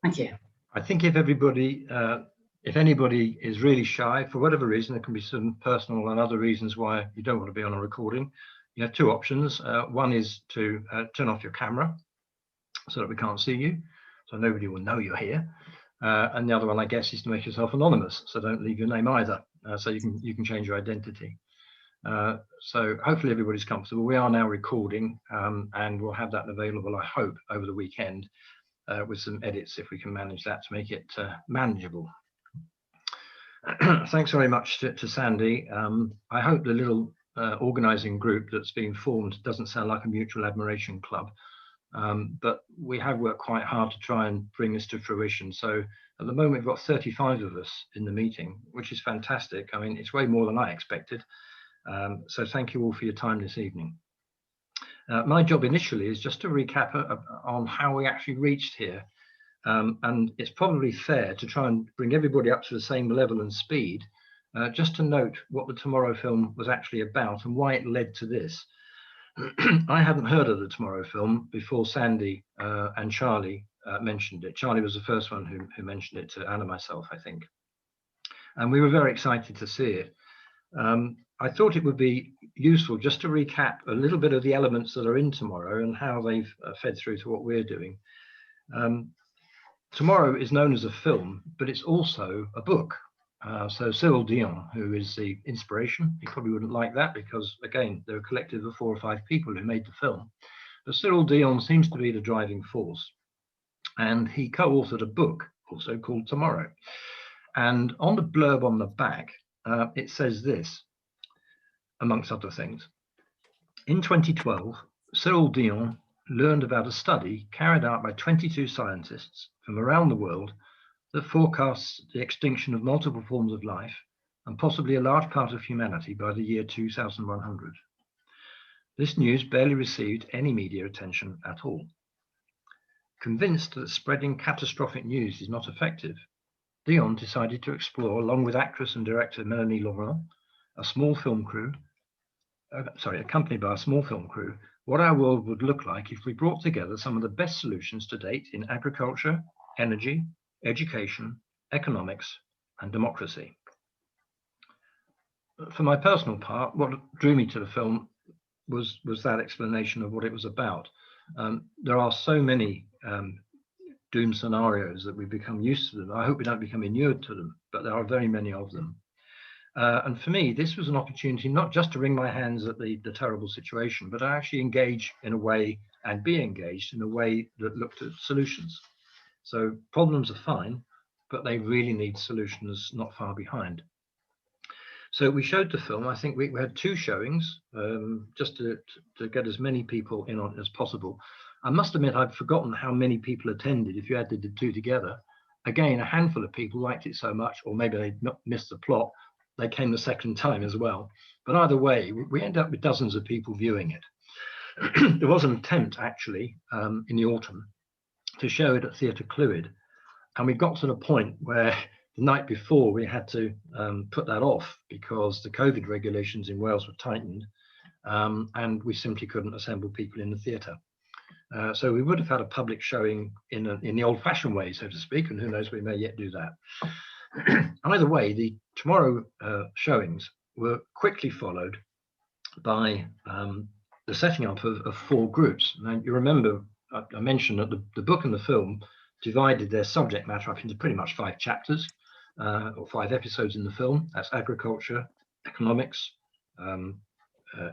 Thank you. I think if anybody is really shy for whatever reason, there can be some personal and other reasons why you don't want to be on a recording. You have two options. One is to turn off your camera so that we can't see you, so nobody will know you're here. And the other one, I guess, is to make yourself anonymous, so don't leave your name either. So you can change your identity. So hopefully everybody's comfortable. We are now recording, and we'll have that available, I hope, over the weekend, with some edits if we can manage that to make it manageable. Thanks very much to Sandy. I hope the little organising group that's been formed doesn't sound like a mutual admiration club, but we have worked quite hard to try and bring this to fruition. So at the moment we've got 35 of us in the meeting, which is fantastic. I mean, it's way more than I expected. So thank you all for your time this evening. My job initially is just to recap on how we actually reached here. And it's probably fair to try and bring everybody up to the same level and speed, just to note what the Tomorrow film was actually about and why it led to this. I hadn't heard of the Tomorrow film before Sandy and Charlie mentioned it. Charlie was the first one who mentioned it to Anna and myself, I think. And we were very excited to see it. I thought it would be useful just to recap a little bit of the elements that are in Tomorrow and how they've fed through to what we're doing. Tomorrow is known as a film, but it's also a book. So Cyril Dion, who is the inspiration, he probably wouldn't like that because, again, they're a collective of 4 or 5 people who made the film. But Cyril Dion seems to be the driving force. And he co-authored a book also called Tomorrow. And on the blurb on the back, it says this, amongst other things. In 2012, Cyril Dion learned about a study carried out by 22 scientists from around the world that forecasts the extinction of multiple forms of life and possibly a large part of humanity by the year 2100. This news barely received any media attention at all. Convinced that spreading catastrophic news is not effective, Dion decided to explore, along with actress and director Melanie Laurent, accompanied by a small film crew, what our world would look like if we brought together some of the best solutions to date in agriculture, energy, education, economics, and democracy. For my personal part, what drew me to the film was that explanation of what it was about. There are so many doom scenarios that we've become used to them. I hope we don't become inured to them, but there are very many of them. And for me, this was an opportunity not just to wring my hands at the terrible situation, but to actually engage in a way and be engaged in a way that looked at solutions. So problems are fine, but they really need solutions not far behind. So we showed the film. I think we had 2 showings, just to get as many people in on it as possible. I must admit, I'd forgotten how many people attended if you added the 2 together. Again, a handful of people liked it so much, or maybe they missed the plot, they came the second time as well. But either way, we ended up with dozens of people viewing it. There was an attempt, actually, in the autumn to show it at Theatre Clwyd. And we got to the point where the night before we had to put that off because the COVID regulations in Wales were tightened, and we simply couldn't assemble people in the theatre. So we would have had a public showing in the old-fashioned way, so to speak, and who knows, we may yet do that. Either way, the Tomorrow showings were quickly followed by the setting up of 4 groups. Now, you remember I mentioned that the book and the film divided their subject matter up into pretty much 5 chapters, or 5 episodes in the film. That's agriculture, economics,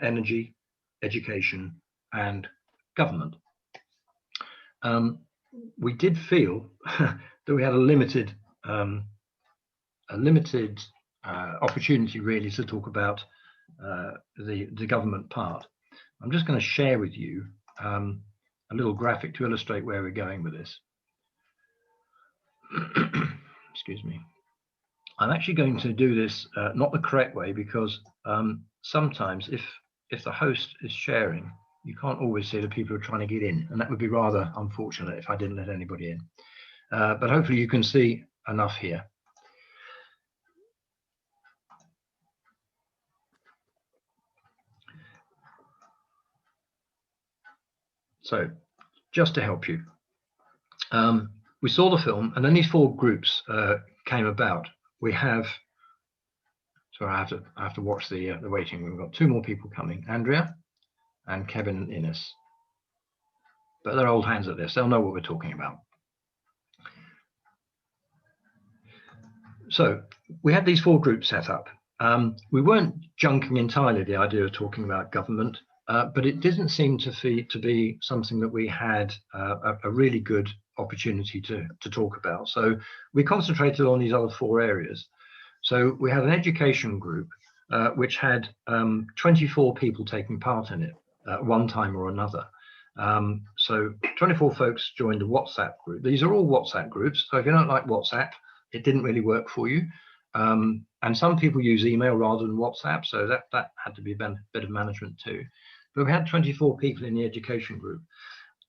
energy, education, and government. We did feel that we had a limited opportunity really to talk about the government part. I'm just going to share with you a little graphic to illustrate where we're going with this. Excuse me. I'm actually going to do this not the correct way, because sometimes if the host is sharing, you can't always see the people who are trying to get in, and that would be rather unfortunate if I didn't let anybody in. But hopefully you can see enough here. So just to help you, we saw the film, and then these 4 groups came about. We have, sorry, I have to watch the waiting room. We've got 2 more people coming, Andrea and Kevin and Ines. But they're old hands at this. They'll know what we're talking about. So we had these 4 groups set up. We weren't junking entirely the idea of talking about government, but it didn't seem to be something that we had a really good opportunity to talk about. So we concentrated on these other 4 areas. So we had an education group, which had 24 people taking part in it at one time or another. So 24 folks joined a WhatsApp group. These are all WhatsApp groups. So if you don't like WhatsApp, it didn't really work for you. And some people use email rather than WhatsApp. So that had to be a bit of management too. But we had 24 people in the education group.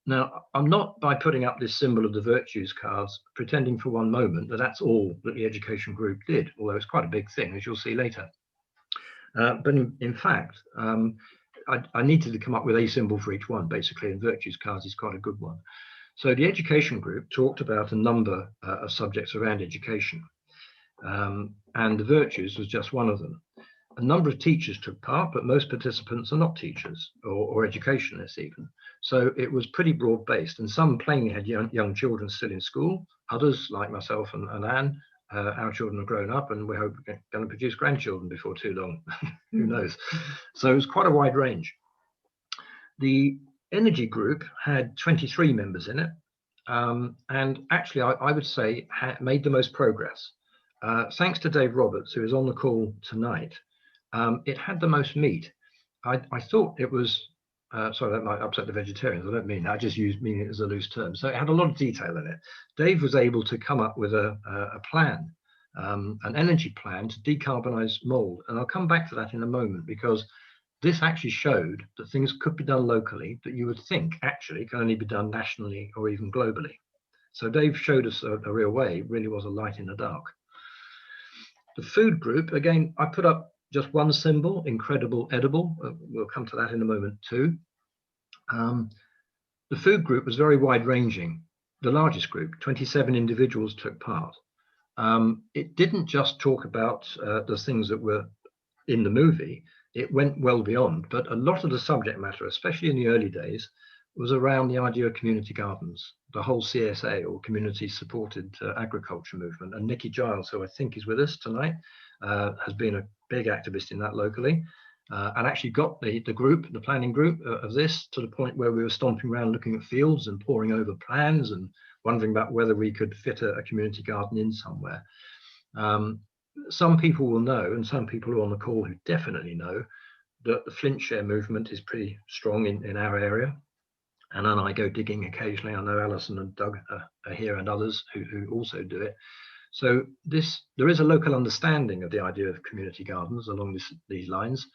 Now, I'm not, by putting up this symbol of the virtues cards, pretending for one moment that that's all that the education group did, although it's quite a big thing, as you'll see later. But in fact, I needed to come up with a symbol for each one, basically, and virtues cards is quite a good one. So the education group talked about a number of subjects around education, and the virtues was just one of them. A number of teachers took part, but most participants are not teachers or educationalists even. So it was pretty broad-based, and some plainly had young children still in school. Others, like myself and Anne, our children are grown up, and we hope we're going to produce grandchildren before too long. Who knows? So it was quite a wide range. The energy group had 23 members in it, and actually I would say made the most progress. Thanks to Dave Roberts, who is on the call tonight. It had the most meat. I thought it was, sorry, that might upset the vegetarians. I don't mean that. I just mean it as a loose term. So it had a lot of detail in it. Dave was able to come up with a plan, an energy plan to decarbonize mold. And I'll come back to that in a moment, because this actually showed that things could be done locally that you would think actually can only be done nationally or even globally. So Dave showed us a real way. It really was a light in the dark. The food group, again, I put up just one symbol, incredible edible. We'll come to that in a moment too. The food group was very wide-ranging. The largest group, 27 individuals took part. It didn't just talk about the things that were in the movie. It went well beyond, but a lot of the subject matter, especially in the early days, was around the idea of community gardens, the whole CSA, or community supported agriculture movement. And Nikki Giles, who I think is with us tonight, has been a big activist in that locally, and actually got the planning group of this to the point where we were stomping around looking at fields and poring over plans and wondering about whether we could fit a community garden in somewhere. Some people will know, and some people who are on the call who definitely know, that the Flintshare movement is pretty strong in our area. And then I go digging occasionally. I know Alison and Doug are here, and others who also do it. So there is a local understanding of the idea of community gardens along these lines.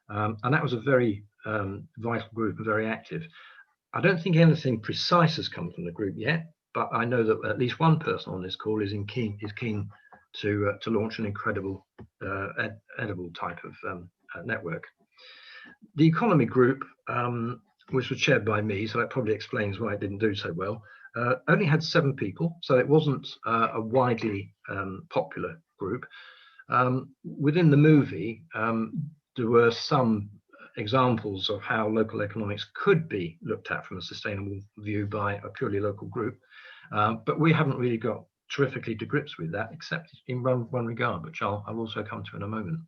And that was a very vital group and very active. I don't think anything precise has come from the group yet, but I know that at least one person on this call is keen to launch an incredible edible type of network. The economy group, which was chaired by me, so that probably explains why it didn't do so well, only had 7 people, so it wasn't a widely popular group. Within the movie, there were some examples of how local economics could be looked at from a sustainable view by a purely local group, but we haven't really got terrifically to grips with that, except in one regard, which I'll also come to in a moment.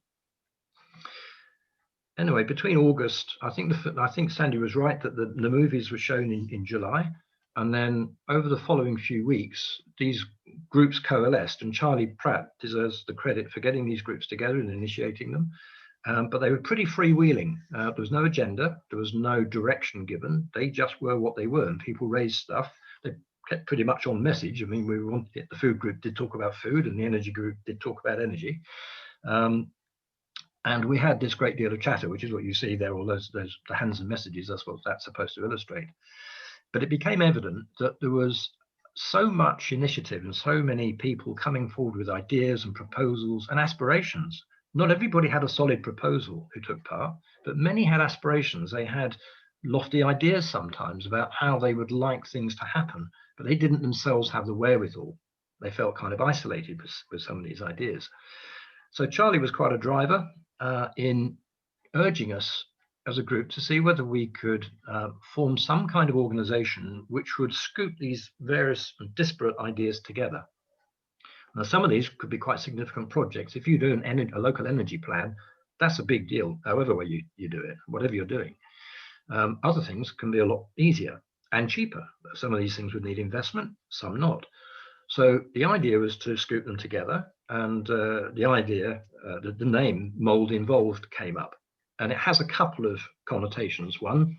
Anyway, between August, I think Sandy was right that the movies were shown in July, and then over the following few weeks, these groups coalesced, and Charlie Pratt deserves the credit for getting these groups together and initiating them. But they were pretty freewheeling. There was no agenda, there was no direction given. They just were what they were, and people raised stuff. They kept pretty much on message. I mean, the food group did talk about food, and the energy group did talk about energy. And we had this great deal of chatter, which is what you see there, all the hands and messages. That's what that's supposed to illustrate. But it became evident that there was so much initiative and so many people coming forward with ideas and proposals and aspirations. Not everybody had a solid proposal who took part, but many had aspirations. They had lofty ideas sometimes about how they would like things to happen. but they didn't themselves have the wherewithal. They felt kind of isolated with some of these ideas. So Charlie was quite a driver in urging us as a group to see whether we could form some kind of organization which would scoop these various and disparate ideas together. Now, some of these could be quite significant projects. If you do a local energy plan, that's a big deal, however way you do it, whatever you're doing. Other things can be a lot easier and cheaper. Some of these things would need investment, some not. So the idea was to scoop them together, and the idea, the name moldinvolved came up. And it has a couple of connotations. One,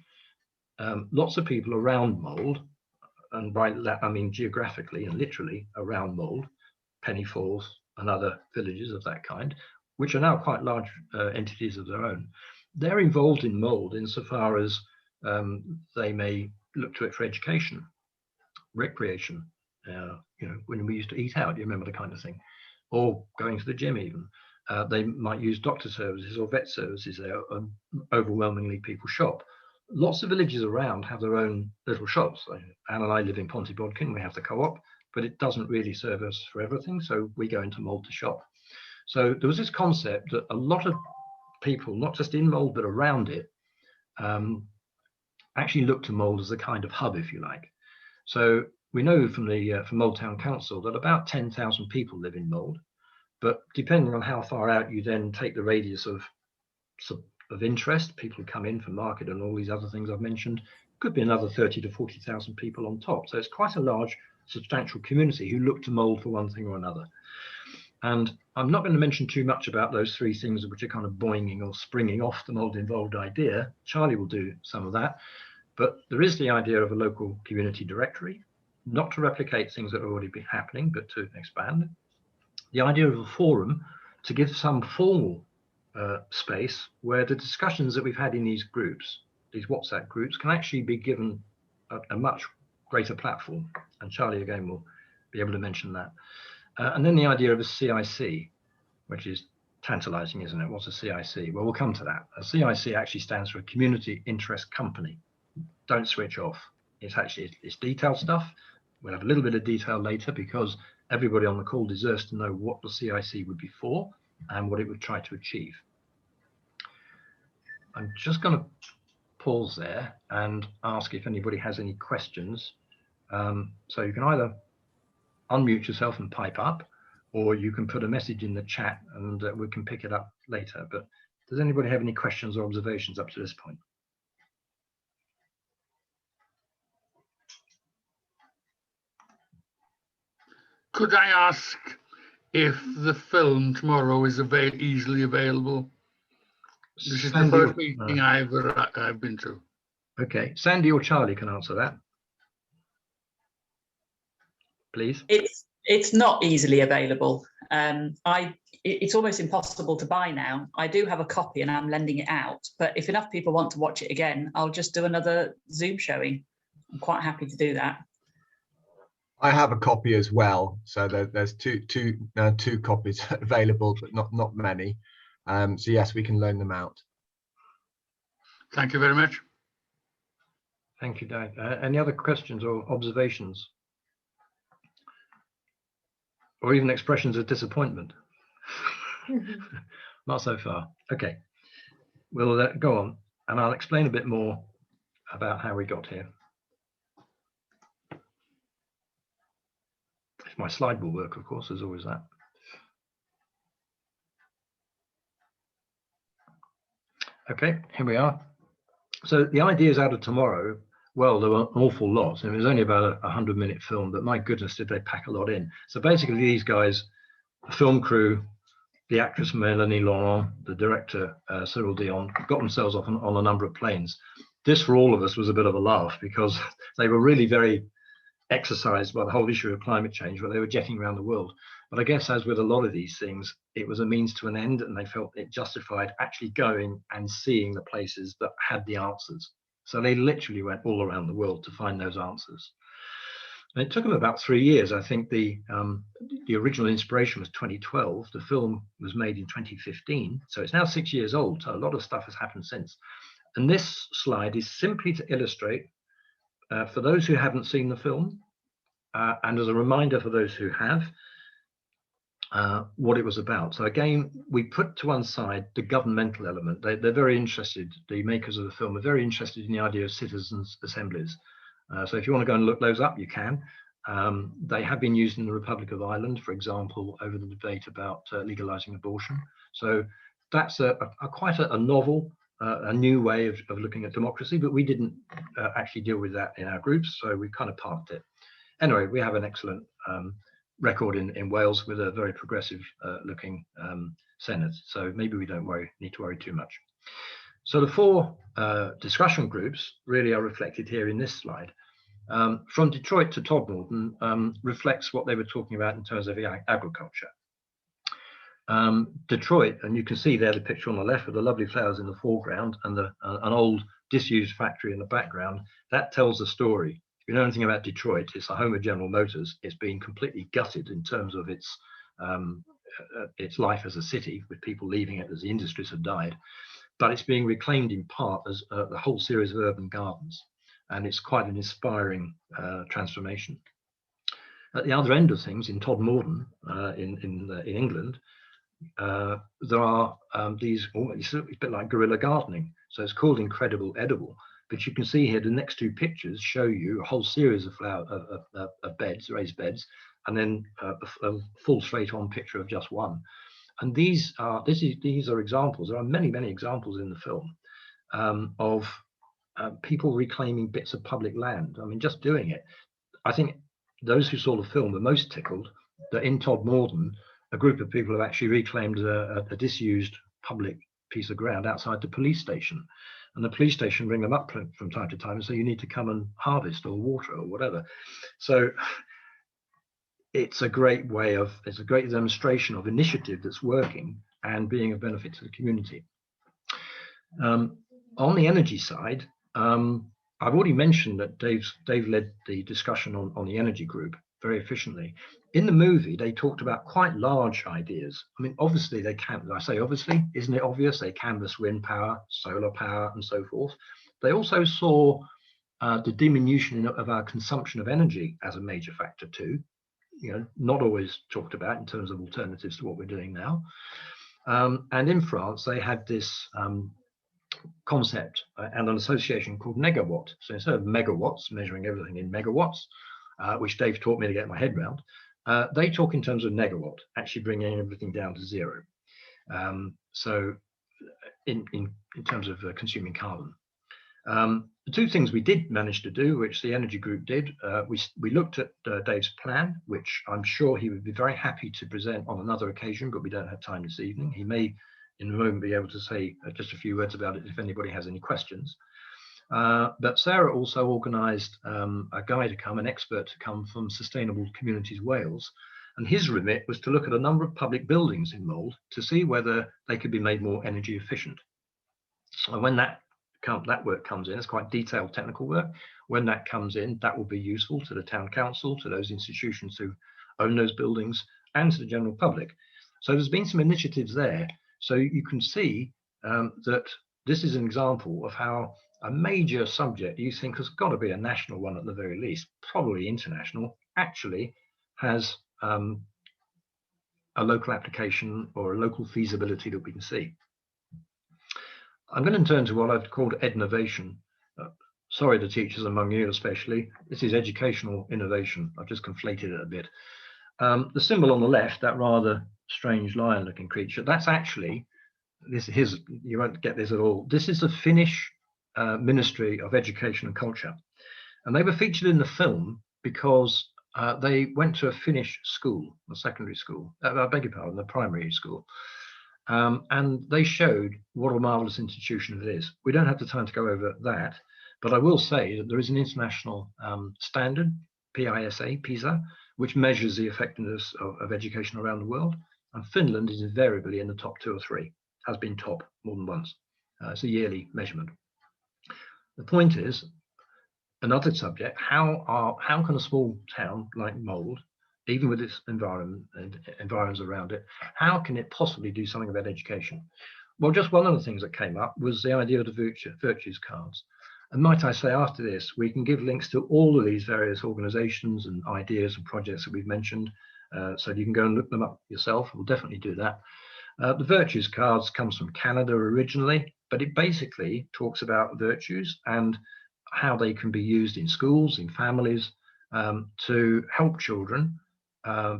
lots of people around mold, and by that I mean geographically and literally around mold, Penny Falls and other villages of that kind, which are now quite large entities of their own. They're involved in mold insofar as they may look to it for education, recreation, when we used to eat out, you remember the kind of thing, or going to the gym even. They might use doctor services or vet services there, and overwhelmingly people shop. Lots of villages around have their own little shops. Anne and I live in Pontybodkin, we have the co-op, but it doesn't really serve us for everything, so we go into mold to shop. So there was this concept that a lot of people, not just in mold but around it, actually look to mold as a kind of hub, if you like. So we know from the from Mold Town Council that about 10,000 people live in mold, but depending on how far out you then take the radius of interest, people who come in for market and all these other things I've mentioned, could be another 30 to 40,000 people on top. So it's quite a large, substantial community who look to mold for one thing or another. And I'm not going to mention too much about those three things which are kind of boinging or springing off the mold-involved idea. Charlie will do some of that. But there is the idea of a local community directory, not to replicate things that have already been happening, but to expand. The idea of a forum to give some formal space where the discussions that we've had in these groups, these WhatsApp groups, can actually be given a much greater platform. And Charlie, again, will be able to mention that. And then the idea of a CIC, which is tantalizing, isn't it? What's a CIC? Well, we'll come to that. A CIC actually stands for a Community Interest Company. Don't switch off. It's detailed stuff. We'll have a little bit of detail later because everybody on the call deserves to know what the CIC would be for and what it would try to achieve. I'm just going to pause there and ask if anybody has any questions. So you can either unmute yourself and pipe up, or you can put a message in the chat and we can pick it up later. But does anybody have any questions or observations up to this point? Could I ask if the film tomorrow is easily available? This is the first meeting I've been to. Okay, Sandy or Charlie can answer that, please. It's not easily available. It's almost impossible to buy now. I do have a copy and I'm lending it out, but if enough people want to watch it again, I'll just do another Zoom showing. I'm quite happy to do that. I have a copy as well, so there's two copies available, but not many. So yes, we can loan them out. Thank you very much. Thank you, Dave. Any other questions or observations? Or even expressions of disappointment? Not so far. Okay, we'll go on and I'll explain a bit more about how we got here. If my slide will work, of course, there's always that. Okay, here we are. So the ideas out of tomorrow, well, there were an awful lot. And it was only about a 100-minute film, but my goodness, did they pack a lot in. So basically these guys, the film crew, the actress Melanie Laurent, the director Cyril Dion, got themselves off on a number of planes. This for all of us was a bit of a laugh because they were really very exercised by the whole issue of climate change, where they were jetting around the world. But I guess as with a lot of these things, it was a means to an end, and they felt it justified actually going and seeing the places that had the answers. So they literally went all around the world to find those answers. And it took them about 3 years. I think the original inspiration was 2012. The film was made in 2015. So it's now 6 years old. So a lot of stuff has happened since. And this slide is simply to illustrate, for those who haven't seen the film, and as a reminder for those who have, what it was about. So again, we put to one side the governmental element. They're very interested, the makers of the film are very interested in the idea of citizens' assemblies. So if you want to go and look those up, you can. They have been used in the Republic of Ireland, for example, over the debate about legalizing abortion. So that's quite a novel, a new way of looking at democracy, but we didn't actually deal with that in our groups, so we kind of parked it. Anyway, we have an excellent record in Wales with a very progressive looking Senate, so maybe we don't need to worry too much. So the four discussion groups really are reflected here in this slide. From Detroit to Todmorden reflects what they were talking about in terms of agriculture. Detroit, and you can see there the picture on the left with the lovely flowers in the foreground and an old disused factory in the background. That tells the story. If you know anything about Detroit, it's the home of General Motors. It's been completely gutted in terms of its life as a city, with people leaving it as the industries have died. But it's being reclaimed in part as the whole series of urban gardens. And it's quite an inspiring transformation. At the other end of things, in Todmorden, in England, there are these, it's a bit like guerrilla gardening. So it's called Incredible Edible. But you can see here the next two pictures show you a whole series of beds, raised beds, and then a full straight-on picture of just one. And these are examples. There are many, many examples in the film of people reclaiming bits of public land. I mean, just doing it. I think those who saw the film were most tickled that in Todmorden, a group of people have actually reclaimed a disused public piece of ground outside the police station. And the police station ring them up from time to time and say, you need to come and harvest or water or whatever. So it's a great it's a great demonstration of initiative that's working and being of benefit to the community. On the energy side, I've already mentioned that Dave led the discussion on the energy group very efficiently. In the movie, they talked about quite large ideas. I mean, obviously they can, I say obviously, isn't it obvious? They canvass wind power, solar power, and so forth. They also saw the diminution of our consumption of energy as a major factor too. You know, not always talked about in terms of alternatives to what we're doing now. And in France, they had this concept and an association called negawatt. So instead of megawatts, measuring everything in megawatts, which Dave taught me to get my head around, they talk in terms of negawatt, actually bringing everything down to zero. So in terms of consuming carbon. The two things we did manage to do, which the energy group did, we looked at Dave's plan, which I'm sure he would be very happy to present on another occasion, but we don't have time this evening. He may in a moment be able to say just a few words about it if anybody has any questions. But Sarah also organised a guy to come, an expert to come from Sustainable Communities Wales, and his remit was to look at a number of public buildings in Mold to see whether they could be made more energy efficient. And when that work comes in, it's quite detailed technical work. When that comes in, that will be useful to the town council, to those institutions who own those buildings, and to the general public. So there's been some initiatives there. So you can see that this is an example of how a major subject you think has got to be a national one at the very least, probably international, actually has a local application or a local feasibility that we can see. I'm going to turn to what I've called ednovation. Sorry, the teachers among you especially. This is educational innovation. I've just conflated it a bit. The symbol on the left, that rather strange lion-looking creature, that's actually, you won't get this at all. This is the Finnish Ministry of Education and Culture. And they were featured in the film because they went to a Finnish school, a secondary school, I beg your pardon, the primary school. And they showed what a marvelous institution it is. We don't have the time to go over that, but I will say that there is an international standard, PISA, which measures the effectiveness of education around the world. And Finland is invariably in the top 2 or 3, has been top more than once. It's a yearly measurement. The point is, another subject, how can a small town like Mold, even with its environs around it, how can it possibly do something about education? Well, just one of the things that came up was the idea of the virtues cards. And might I say, after this, we can give links to all of these various organizations and ideas and projects that we've mentioned, so you can go and look them up yourself. We'll definitely do that. The virtues cards comes from Canada originally, but it basically talks about virtues and how they can be used in schools, in families, to help children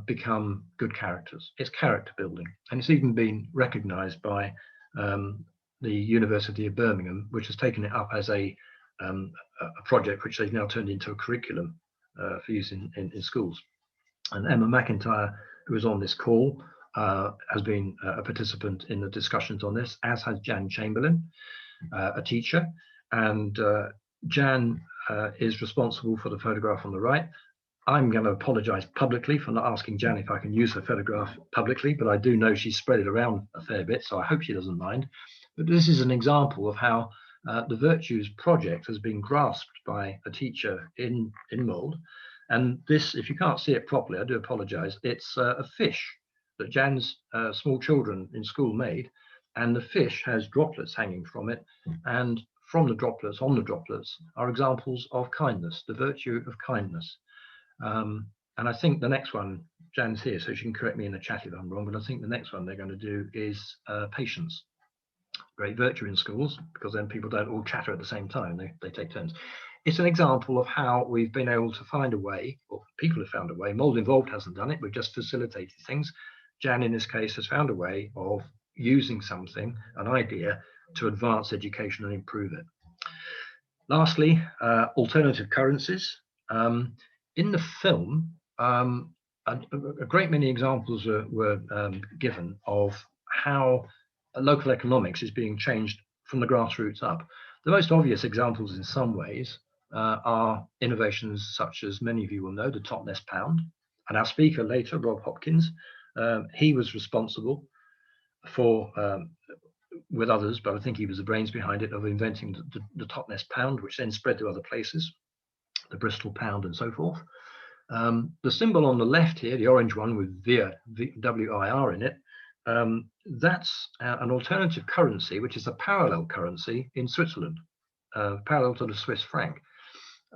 become good characters. It's character building, and it's even been recognized by the University of Birmingham, which has taken it up as a project which they've now turned into a curriculum for use in schools. And Emma McIntyre, who is on this call, has been a participant in the discussions on this, as has Jan Chamberlain, a teacher. And Jan is responsible for the photograph on the right. I'm going to apologize publicly for not asking Jan if I can use her photograph publicly, but I do know she's spread it around a fair bit, so I hope she doesn't mind. But this is an example of how the Virtues project has been grasped by a teacher in mould. And this, if you can't see it properly, I do apologize. It's a fish that Jan's small children in school made, and the fish has droplets hanging from it, and from the droplets, on the droplets, are examples of kindness, the virtue of kindness. And I think the next one, Jan's here, so she can correct me in the chat if I'm wrong, but I think the next one they're going to do is patience. Great virtue in schools, because then people don't all chatter at the same time, they take turns. It's an example of how we've been able to find a way, or people have found a way. Moldinvolved hasn't done it, we've just facilitated things. Jan, in this case, has found a way of using something, an idea, to advance education and improve it. Lastly, alternative currencies. In the film, a great many examples were given of how local economics is being changed from the grassroots up. The most obvious examples in some ways are innovations such as many of you will know, the Totnes pound. And our speaker later, Rob Hopkins, he was responsible for, with others, but I think he was the brains behind it, of inventing the Totnes pound, which then spread to other places, the Bristol pound and so forth. The symbol on the left here, the orange one with VIR, W-I-R in it, that's an alternative currency, which is a parallel currency in Switzerland, parallel to the Swiss franc.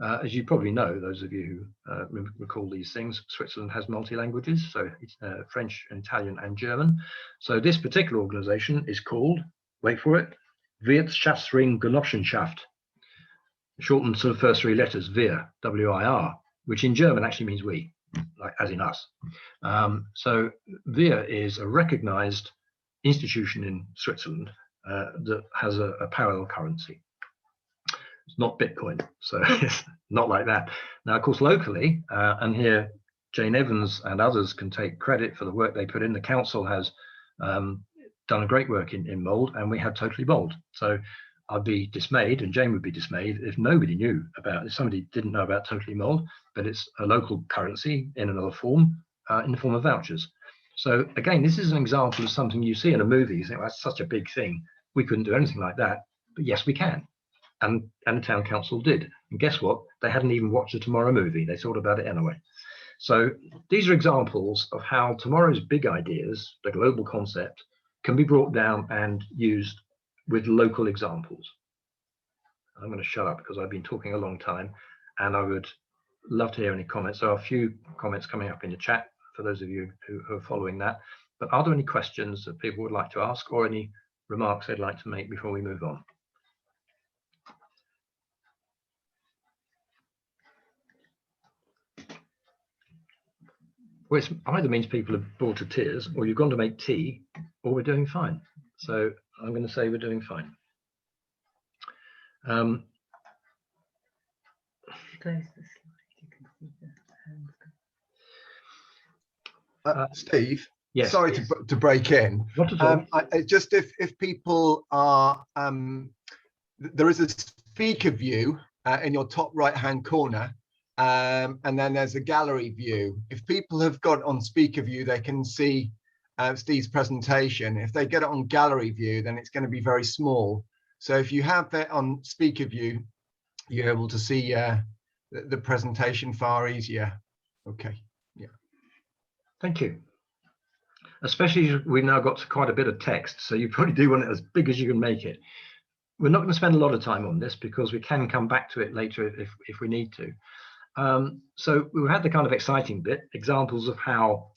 As you probably know, those of you who recall these things, Switzerland has multi-languages, so it's French, Italian, and German. So this particular organization is called, wait for it, Wirtschaftsring-Genossenschaft, shortened to the first three letters, VIR, W-I-R, which in German actually means we, like as in us. So VIR is a recognized institution in Switzerland that has a parallel currency. It's not Bitcoin, so it's not like that. Now, of course, locally, and here Jane Evans and others can take credit for the work they put in. The council has done a great work in mould, and we have Totally Mould. So I'd be dismayed, and Jane would be dismayed, if nobody knew about, if somebody didn't know about Totally Mould, but it's a local currency in another form, in the form of vouchers. So again, this is an example of something you see in a movie. You think, well, that's such a big thing. We couldn't do anything like that, but yes, we can. And the town council did. And guess what? They hadn't even watched the Tomorrow movie. They thought about it anyway. So these are examples of how tomorrow's big ideas, the global concept, can be brought down and used with local examples. I'm going to shut up because I've been talking a long time, and I would love to hear any comments. There are a few comments coming up in the chat for those of you who are following that. But are there any questions that people would like to ask, or any remarks they'd like to make before we move on? Well, it either means people have bored to tears, or you've gone to make tea, or we're doing fine. So I'm going to say we're doing fine. Steve, yes, sorry to break in. Not at all. Just if people are, there is a speaker view in your top right-hand corner, and then there's a gallery view. If people have got on speaker view, they can see Steve's presentation. If they get it on gallery view, then it's going to be very small. So if you have that on speaker view, you're able to see the presentation far easier. Okay, yeah. Thank you. Especially we've now got quite a bit of text, so you probably do want it as big as you can make it. we're not going to spend a lot of time on this because we can come back to it later if we need to. So we had the kind of exciting bit, examples of how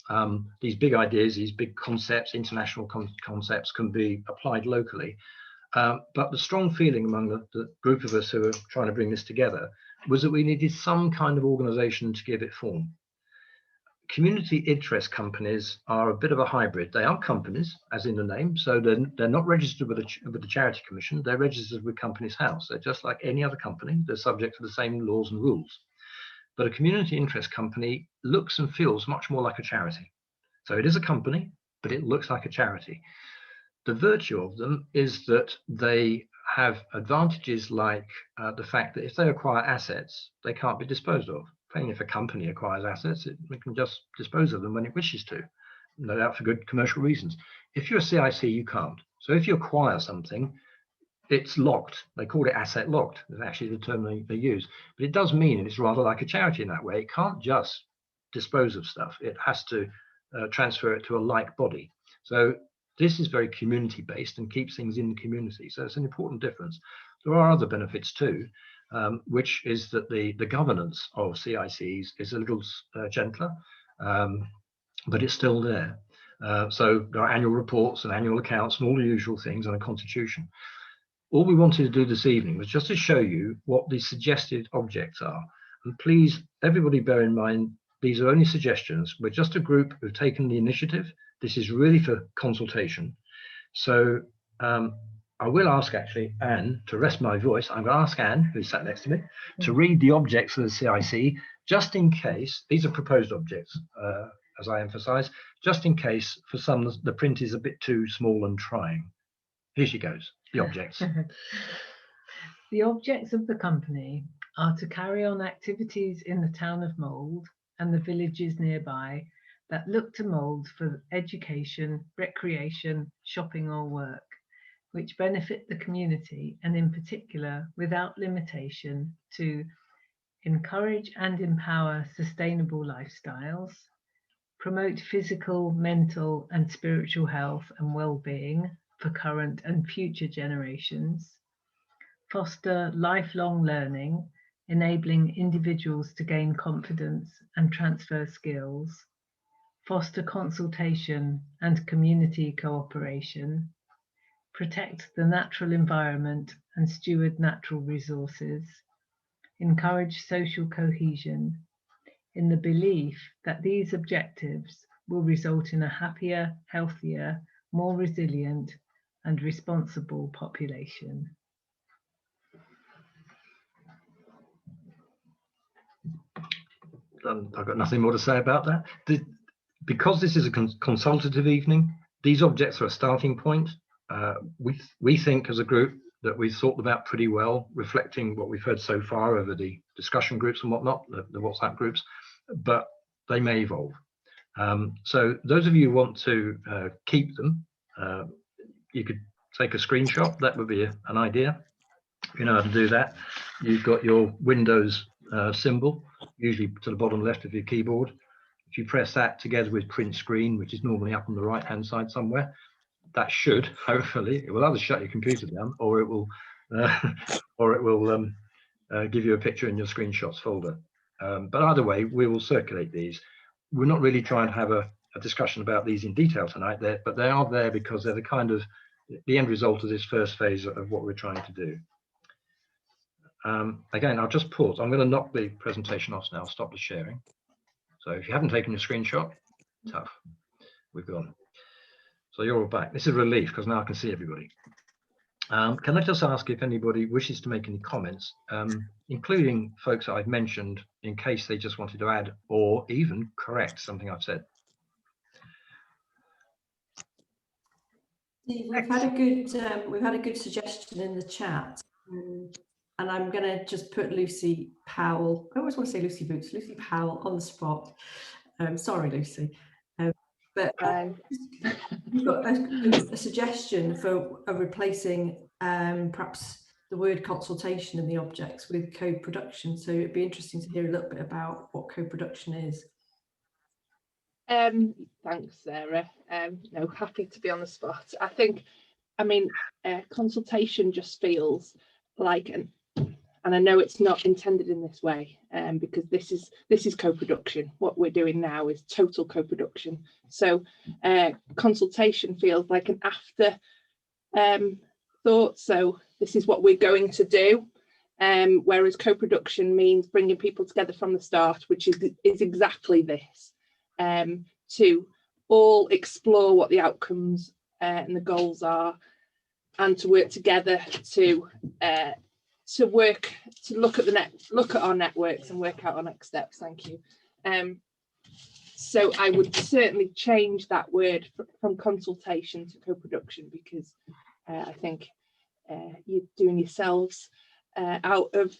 these big ideas, these big concepts, international concepts can be applied locally. But the strong feeling among the group of us who are trying to bring this together was that we needed some kind of organization to give it form. Community interest companies are a bit of a hybrid. They are companies, as in the name, so they're not registered with the Charity Commission. They're registered with Companies House. They're just like any other company. They're subject to the same laws and rules. But a community interest company looks and feels much more like a charity. So it is a company, but it looks like a charity. The virtue of them is that they have advantages like the fact that if they acquire assets, they can't be disposed of. If a company acquires assets, it can just dispose of them when it wishes to, no doubt for good commercial reasons. If you're a CIC, you can't. So if you acquire something, it's locked. They call it asset locked. That's actually the term they use. But it does mean it's rather like a charity in that way. It can't just dispose of stuff. It has to transfer it to a like body. So this is very community based and keeps things in the community. So it's an important difference. There are other benefits too, which is that the governance of CICs is a little gentler, but it's still there. So there are annual reports and annual accounts and all the usual things and a constitution. All we wanted to do this evening was just to show you what the suggested objects are. And please, everybody bear in mind, these are only suggestions. We're just a group who've taken the initiative. This is really for consultation. So I will ask actually Anne to rest my voice. I'm going to ask Anne, who's sat next to me, to read the objects of the CIC, just in case, these are proposed objects, as I emphasize, just in case for some the print is a bit too small and trying. Here she goes, the objects. The objects of the company are to carry on activities in the town of Mould and the villages nearby that look to Mould for education, recreation, shopping or work, which benefit the community and in particular without limitation to encourage and empower sustainable lifestyles, promote physical, mental and spiritual health and well-being for current and future generations, foster lifelong learning, enabling individuals to gain confidence and transfer skills, foster consultation and community cooperation, protect the natural environment and steward natural resources, encourage social cohesion, in the belief that these objectives will result in a happier, healthier, more resilient and responsible population. I've got nothing more to say about that. Because this is a consultative evening, these objects are a starting point. We think as a group that we've thought them out pretty well, reflecting what we've heard so far over the discussion groups and whatnot, the WhatsApp groups, but they may evolve. So those of you who want to keep them, you could take a screenshot. That would be an idea. You know how to do that. You've got your Windows symbol, usually to the bottom left of your keyboard. If you press that together with print screen, which is normally up on the right hand side somewhere, that should hopefully, it will either shut your computer down or it will give you a picture in your screenshots folder. But either way, we will circulate these. We're not really trying to have a discussion about these in detail tonight, but they are there because they're the kind of the end result of this first phase of what we're trying to do. Again, I'll just pause. I'm going to knock the presentation off now, stop the sharing. So if you haven't taken a screenshot, tough, we've gone. So you're all back. This is a relief because now I can see everybody. Can I just ask if anybody wishes to make any comments, including folks that I've mentioned, in case they just wanted to add or even correct something I've said? We've had a good suggestion in the chat, and I'm going to just put Lucy Powell. I always want to say Lucy Boots, Lucy Powell on the spot. Sorry, Lucy. But we've got a suggestion for replacing perhaps the word consultation in the objects with co-production. So it'd be interesting to hear a little bit about what co-production is. Thanks, Sarah. No, happy to be on the spot. I think I mean, consultation just feels like and I know it's not intended in this way, because this is co-production. What we're doing now is total co-production. So consultation feels like an after thought. So this is what we're going to do, whereas co-production means bringing people together from the start, which is exactly this, to all explore what the outcomes and the goals are, and to work together to look at our networks and work out our next steps. Thank you. So I would certainly change that word from consultation to co-production, because I think you're doing yourselves out of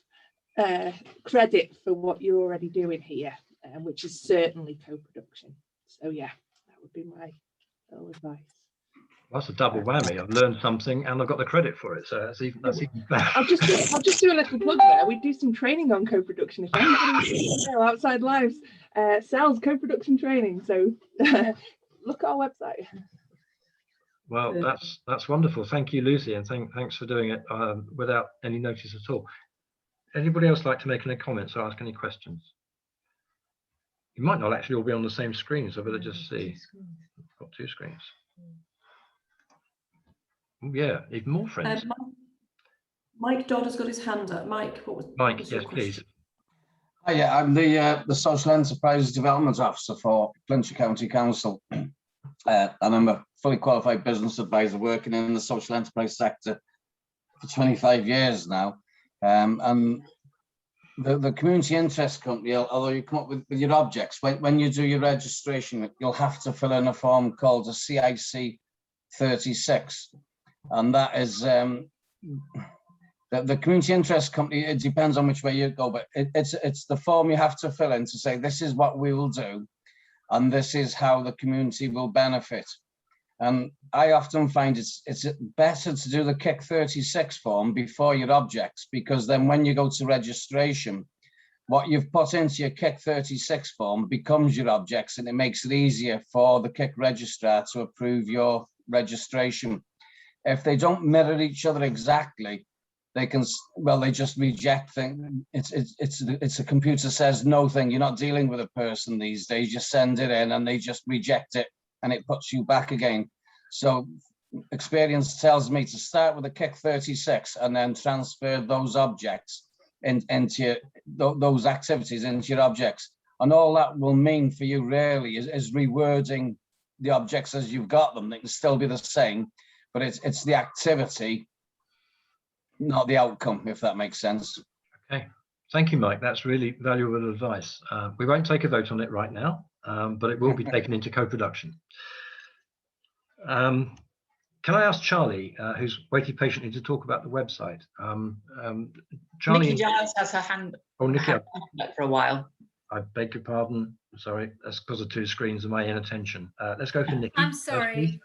credit for what you're already doing here, which is certainly co-production. So yeah, that would be my advice. That's a double whammy. I've learned something and I've got the credit for it. So that's even better. I'll just do a little plug there. We do some training on co-production. If anybody outside lives sells co-production training, so look at our website. Well, that's wonderful. Thank you, Lucy, and thanks for doing it without any notice at all. Anybody else like to make any comments or ask any questions? You might not actually all be on the same screen, so I better just see. I've got two screens. Yeah, even more friends. Mike Dodd has got his hand up. Mike, Mike, yes, please. Hi, yeah, I'm the Social Enterprise Development Officer for Flintshire County Council. And I'm a fully qualified business advisor working in the social enterprise sector for 25 years now. And the community interest company, although you come up with your objects, when you do your registration, you'll have to fill in a form called a CIC 36. And that is the community interest company. It depends on which way you go, but it's the form you have to fill in to say this is what we will do, and this is how the community will benefit. And I often find it's better to do the KIC 36 form before your objects, because then when you go to registration, what you've put into your KIC 36 form becomes your objects, and it makes it easier for the KIC registrar to approve your registration. If they don't mirror each other exactly, they just reject things. It's a computer says no thing. You're not dealing with a person these days. You send it in and they just reject it, and it puts you back again. So experience tells me to start with a KIC 36 and then transfer those objects into those activities into your objects. And all that will mean for you really is rewording the objects as you've got them. They can still be the same, but it's the activity, not the outcome, if that makes sense. Okay, thank you, Mike. That's really valuable advice. We won't take a vote on it right now, but it will be taken into co-production. Can I ask Charlie, who's waited patiently to talk about the website? Charlie, Nikki Giles has her hand, Nikki, up for a while. I beg your pardon. Sorry, that's because of two screens and my inattention. Let's go for Nikki. I'm sorry.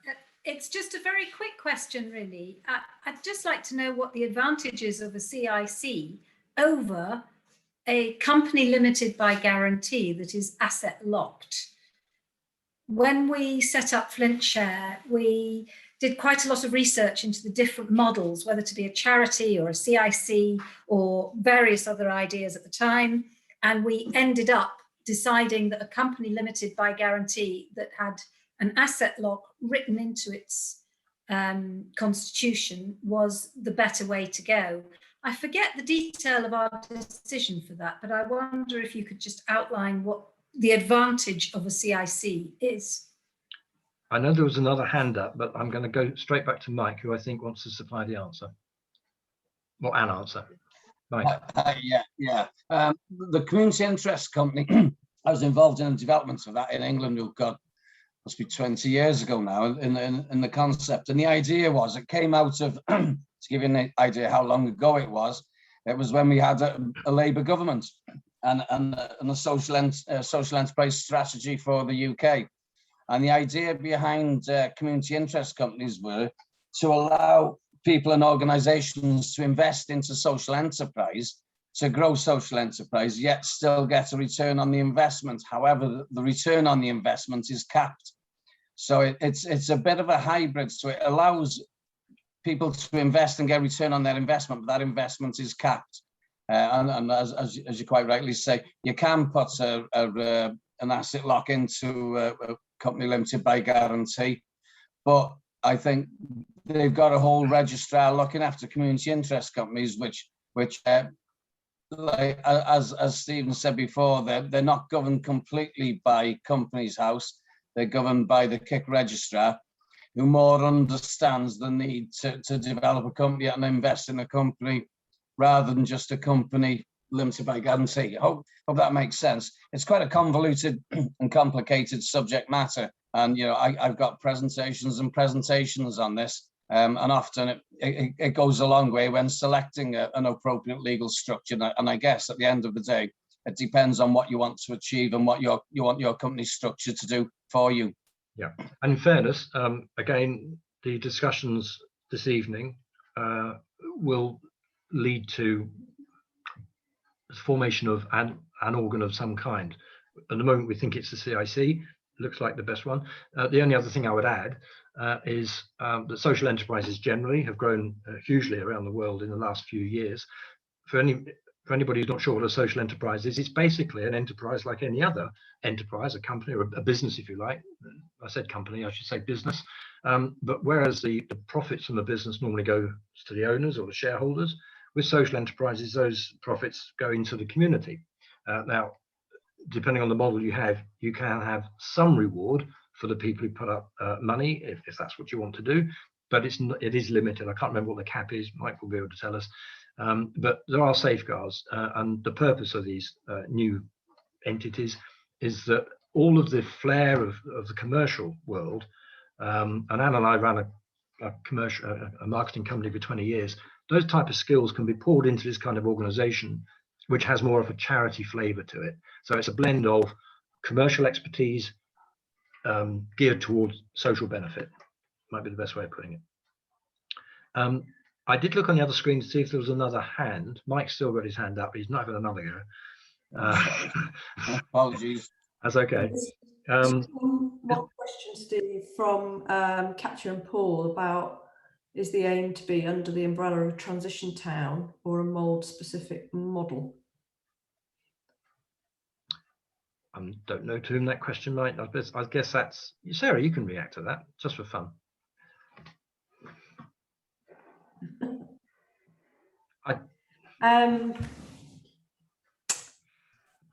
It's just a very quick question, really. I'd just like to know what the advantages of a CIC over a company limited by guarantee that is asset locked. When we set up Flintshire, we did quite a lot of research into the different models, whether to be a charity or a CIC or various other ideas at the time. And we ended up deciding that a company limited by guarantee that had an asset lock written into its constitution was the better way to go. I forget the detail of our decision for that, but I wonder if you could just outline what the advantage of a CIC is. I know there was another hand up, but I'm going to go straight back to Mike, who I think wants to supply the answer. Or an answer. Mike. Yeah. The community interest company, I was involved in the development of that in England, oh God, must be 20 years ago now, in the concept. And the idea was, it came out of, to give you an idea how long ago it was when we had a Labour government and a social enterprise strategy for the UK. And the idea behind community interest companies were to allow people and organisations to invest into social enterprise, to grow social enterprise, yet still get a return on the investment. However, the return on the investment is capped. So it's a bit of a hybrid. So it allows people to invest and get return on their investment, but that investment is capped. And as you quite rightly say, you can put an asset lock into a company limited by guarantee, but I think they've got a whole registrar looking after community interest companies, which like as Stephen said before, they're not governed completely by Companies House. They're governed by the KIC registrar, who more understands the need to develop a company and invest in a company rather than just a company limited by guarantee. I hope that makes sense. It's quite a convoluted and complicated subject matter. And, you know, I've got presentations and presentations on this. And often it goes a long way when selecting an appropriate legal structure. And I guess at the end of the day, it depends on what you want to achieve and what you want your company structure to do for you. Yeah, and in fairness, again, the discussions this evening will lead to the formation of an organ of some kind. At the moment, we think it's the CIC. Looks like the best one. The only other thing I would add is that social enterprises generally have grown hugely around the world in the last few years. For anybody who's not sure what a social enterprise is, it's basically an enterprise like any other enterprise, a company or a business, if you like. I said company, I should say business. But whereas the profits from the business normally go to the owners or the shareholders, with social enterprises, those profits go into the community. Now, depending on the model you can have some reward for the people who put up money, if that's what you want to do, but it is limited. I can't remember what the cap is. Mike will be able to tell us. But there are safeguards, and the purpose of these new entities is that all of the flair of the commercial world, and Anne and I ran a marketing company for 20 years, those type of skills can be poured into this kind of organization, which has more of a charity flavor to it. So it's a blend of commercial expertise geared towards social benefit, might be the best way of putting it. I did look on the other screen to see if there was another hand. Mike's still got his hand up, but he's not having another go. Apologies. That's okay. One question, Steve, from Katja and Paul about, is the aim to be under the umbrella of a transition town or a mould specific model? I don't know to whom that question might. I guess that's Sarah. You can react to that just for fun.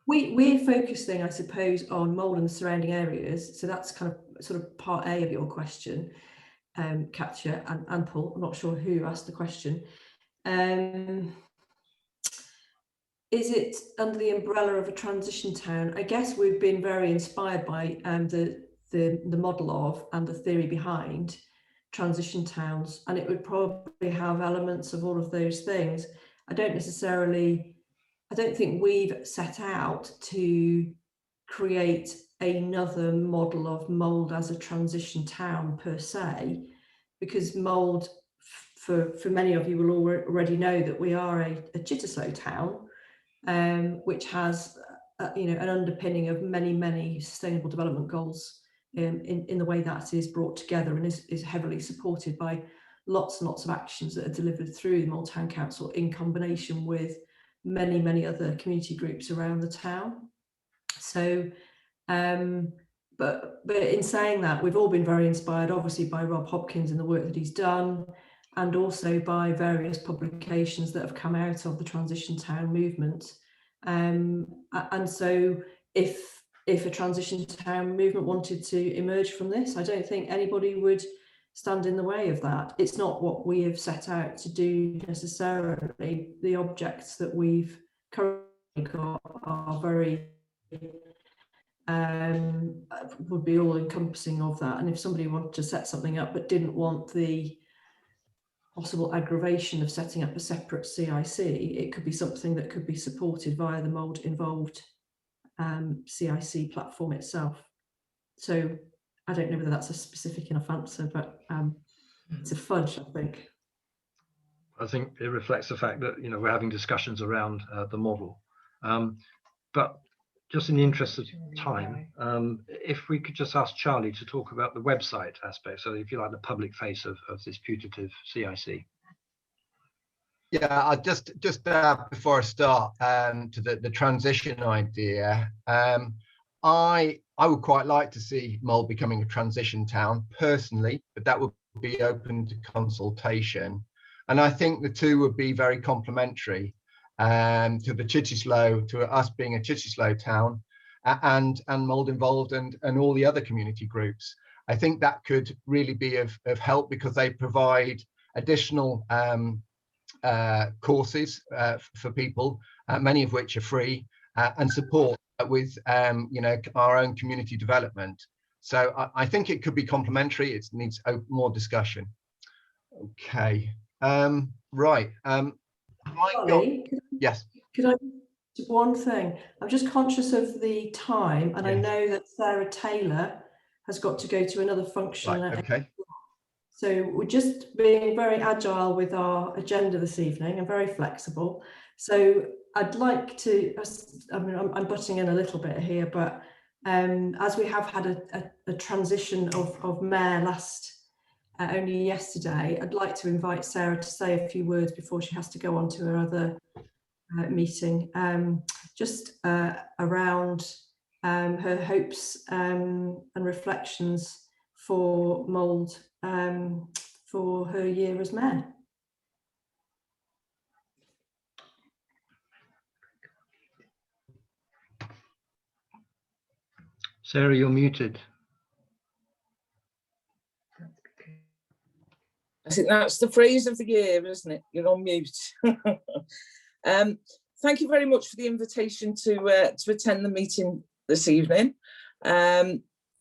We're focusing, I suppose, on mould and the surrounding areas. So that's kind of sort of part A of your question, Katja and Paul. I'm not sure who asked the question. Is it under the umbrella of a transition town? I guess we've been very inspired by the model of and the theory behind transition towns, and it would probably have elements of all of those things. I don't think we've set out to create another model of mould as a transition town per se, because mould, for many of you will already know that we are a GITISO town, which has an underpinning of many sustainable development goals in the way that is brought together, and is heavily supported by lots and lots of actions that are delivered through the Mould Town Council in combination with many other community groups around the town. So but in saying that, we've all been very inspired obviously by Rob Hopkins and the work that he's done, and also by various publications that have come out of the transition town movement. And so if a transition town movement wanted to emerge from this, I don't think anybody would stand in the way of that. It's not what we have set out to do necessarily. The objects that we've currently got are very would be all encompassing of that. And if somebody wanted to set something up but didn't want the possible aggravation of setting up a separate CIC, it could be something that could be supported via the moldinvolved CIC platform itself. So I don't know whether that's a specific enough answer, but it's a fudge, I think. I think it reflects the fact that we're having discussions around the model, but just in the interest of time, if we could just ask Charlie to talk about the website aspect, so if you like the public face of this putative CIC. Yeah, I just before I start to the transition idea, I would quite like to see Mold becoming a transition town personally, but that would be open to consultation. And I think the two would be very complementary to the Chittislow, to us being a Chittislow town, and moldinvolved and all the other community groups. I think that could really be of help because they provide additional courses for people, many of which are free, and support with our own community development. So I think it could be complementary. It needs more discussion. Okay, right. Yes. Could I just one thing? I'm just conscious of the time, and yes. I know that Sarah Taylor has got to go to another function. Right, okay. So we're just being very agile with our agenda this evening and very flexible. So I'd like to, I mean, I'm butting in a little bit here, but as we have had a transition of mayor only yesterday, I'd like to invite Sarah to say a few words before she has to go on to her other meeting, just around her hopes and reflections for Mold for her year as mayor. Sarah, you're muted. I think that's the phrase of the year, isn't it? You're on mute. Thank you very much for the invitation to attend the meeting this evening.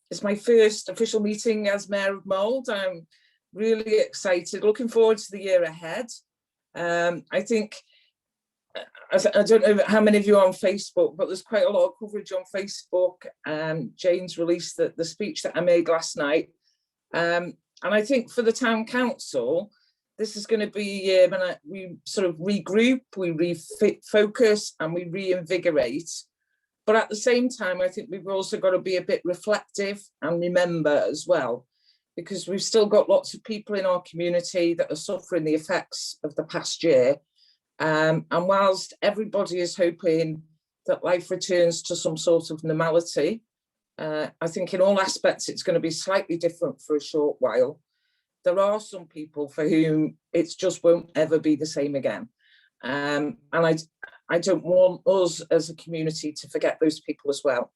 It's my first official meeting as Mayor of Mold. I'm really excited, looking forward to the year ahead. I think, I don't know how many of you are on Facebook, but there's quite a lot of coverage on Facebook. Jane's released the speech that I made last night. And I think for the town council, this is going to be a year when we sort of regroup, we refocus and we reinvigorate. But at the same time, I think we've also got to be a bit reflective and remember as well, because we've still got lots of people in our community that are suffering the effects of the past year. And whilst everybody is hoping that life returns to some sort of normality, I think in all aspects it's going to be slightly different for a short while. There are some people for whom it just won't ever be the same again. And I don't want us as a community to forget those people as well.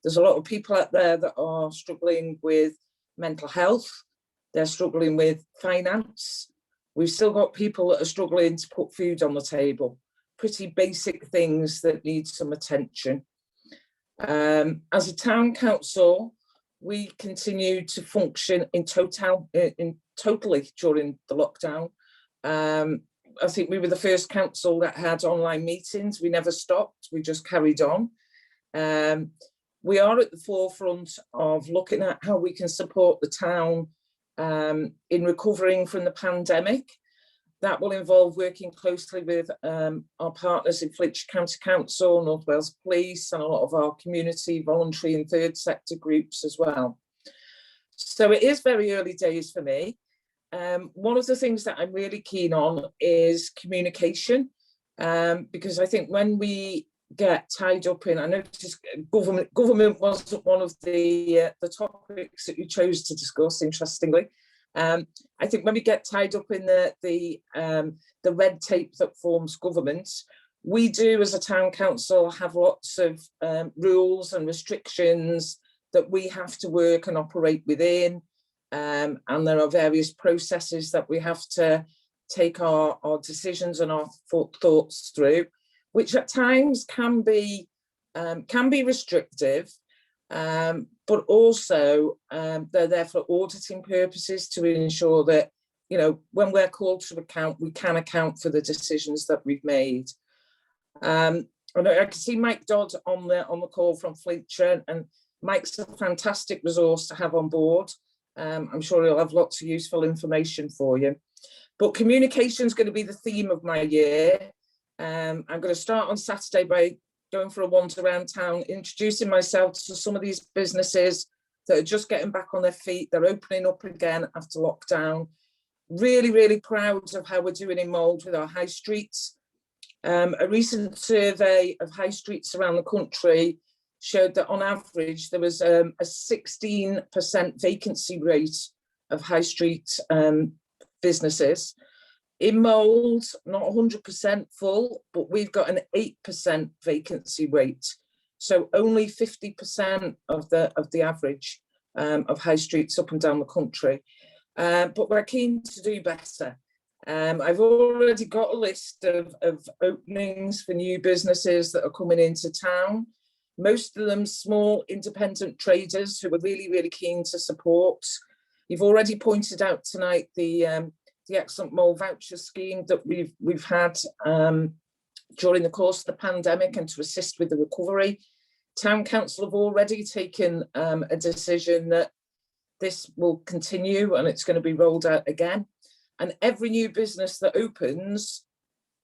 There's a lot of people out there that are struggling with mental health. They're struggling with finance. We've still got people that are struggling to put food on the table. Pretty basic things that need some attention. As a town council, we continue to function totally during the lockdown. I think we were the first council that had online meetings. We never stopped, we just carried on. We are at the forefront of looking at how we can support the town in recovering from the pandemic. That will involve working closely with our partners in Flintshire County Council, North Wales Police, and a lot of our community, voluntary and third sector groups as well. So it is very early days for me. One of the things that I'm really keen on is communication, because I think when we get tied up in, I noticed government wasn't one of the topics that you chose to discuss, interestingly. I think when we get tied up in the red tape that forms government, we do as a town council have lots of rules and restrictions that we have to work and operate within. And there are various processes that we have to take our decisions and our thoughts through, which at times can be restrictive, but also they're there for auditing purposes to ensure that, you know, when we're called to account, we can account for the decisions that we've made. I can see Mike Dodd on the call from Flintshire, and Mike's a fantastic resource to have on board. I'm sure he'll have lots of useful information for you. But communication is going to be the theme of my year. I'm going to start on Saturday by going for a wander around town, introducing myself to some of these businesses that are just getting back on their feet. They're opening up again after lockdown. Really, really proud of how we're doing in Mould with our high streets. A recent survey of high streets around the country showed that on average there was a 16% vacancy rate of high street businesses. In Mould, not 100% full, but we've got an 8% vacancy rate. So only 50% of the average of high streets up and down the country. But we're keen to do better. I've already got a list of openings for new businesses that are coming into town. Most of them small independent traders who are really, really keen to support. You've already pointed out tonight the excellent Mould voucher scheme that we've had during the course of the pandemic and to assist with the recovery. Town Council have already taken a decision that this will continue and it's going to be rolled out again. And every new business that opens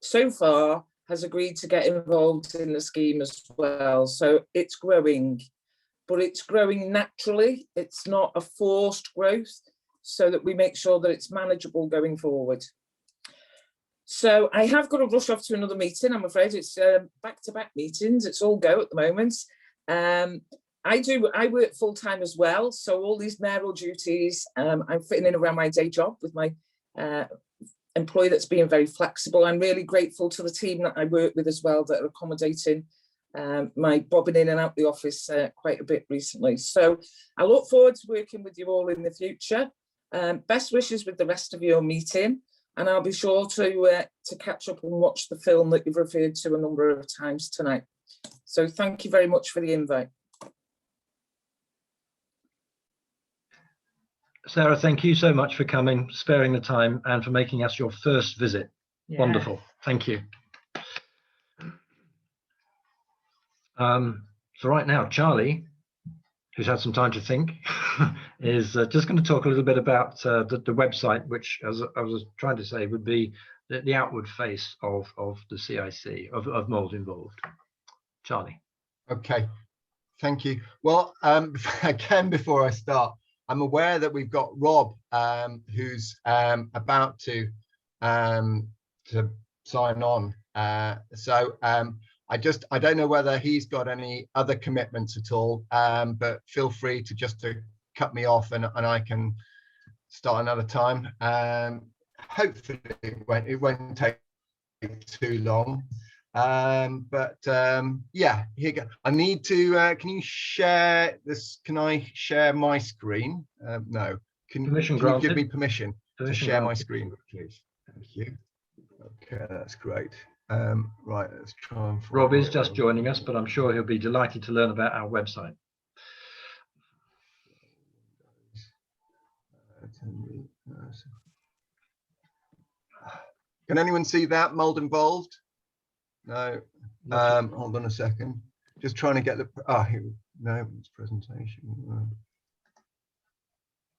so far has agreed to get involved in the scheme as well. So it's growing, but it's growing naturally. It's not a forced growth, so that we make sure that it's manageable going forward. So I have got to rush off to another meeting. I'm afraid it's back-to-back meetings. It's all go at the moment. I work full-time as well. So all these mayoral duties, I'm fitting in around my day job with my employee that's being very flexible. I'm really grateful to the team that I work with as well that are accommodating my bobbing in and out the office quite a bit recently. So I look forward to working with you all in the future. Best wishes with the rest of your meeting, and I'll be sure to catch up and watch the film that you've referred to a number of times tonight. So thank you very much for the invite. Sarah, thank you so much for coming, sparing the time, and for making us your first visit. Yeah. Wonderful. Thank you. So right now, Charlie, who's had some time to think, is just going to talk a little bit about the website, which, as I was trying to say, would be the outward face of the CIC, of moldinvolved. Charlie. Okay, thank you. Well, again, before I start, I'm aware that we've got Rob, who's about to sign on. I don't know whether he's got any other commitments at all, but feel free to just cut me off and I can start another time. Hopefully it won't take too long. Yeah, here you go. I need to, can you share this? Can I share my screen? No. Can you give me permission to share my screen, please? Thank you. Okay, that's great. Right, let's try and... Rob is just joining us, but I'm sure he'll be delighted to learn about our website. Can anyone see that, moldinvolved? No. Hold on a second. Just trying to get the... here, no, it's presentation.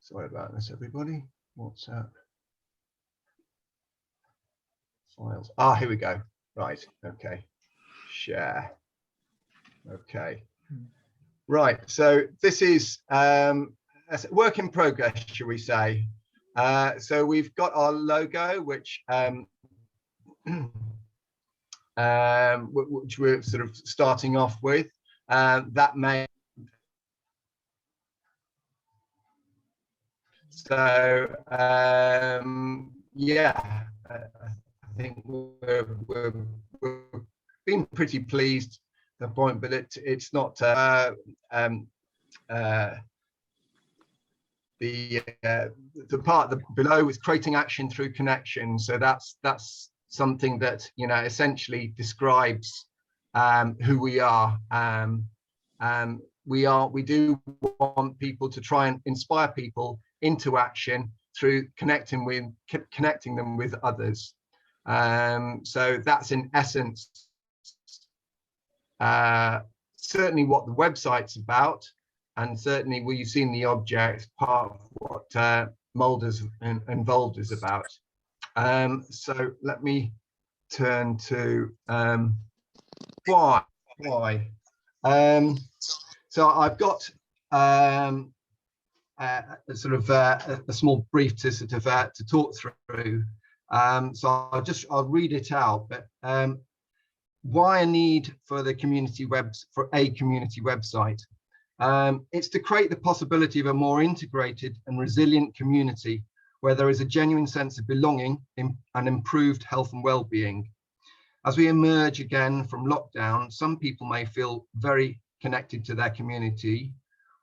Sorry about this, everybody. WhatsApp. Files. Here we go. Right, okay. Share. Okay. Right, so this is a work in progress, shall we say. So we've got our logo, which we're sort of starting off with. That may... So, yeah, I think we're been pretty pleased at the point, but it's not the part below is creating action through connection. So that's something that, you know, essentially describes who we are. We do want people to try and inspire people into action through connecting them with others. So that's in essence certainly what the website's about, and certainly what you've seen the object, part of what moldinvolved is about. So let me turn to why why. So I've got sort of a small brief to sort of to talk through. So I'll read it out. But why a need for a community website? It's to create the possibility of a more integrated and resilient community where there is a genuine sense of belonging and improved health and well-being. As we emerge again from lockdown, some people may feel very connected to their community,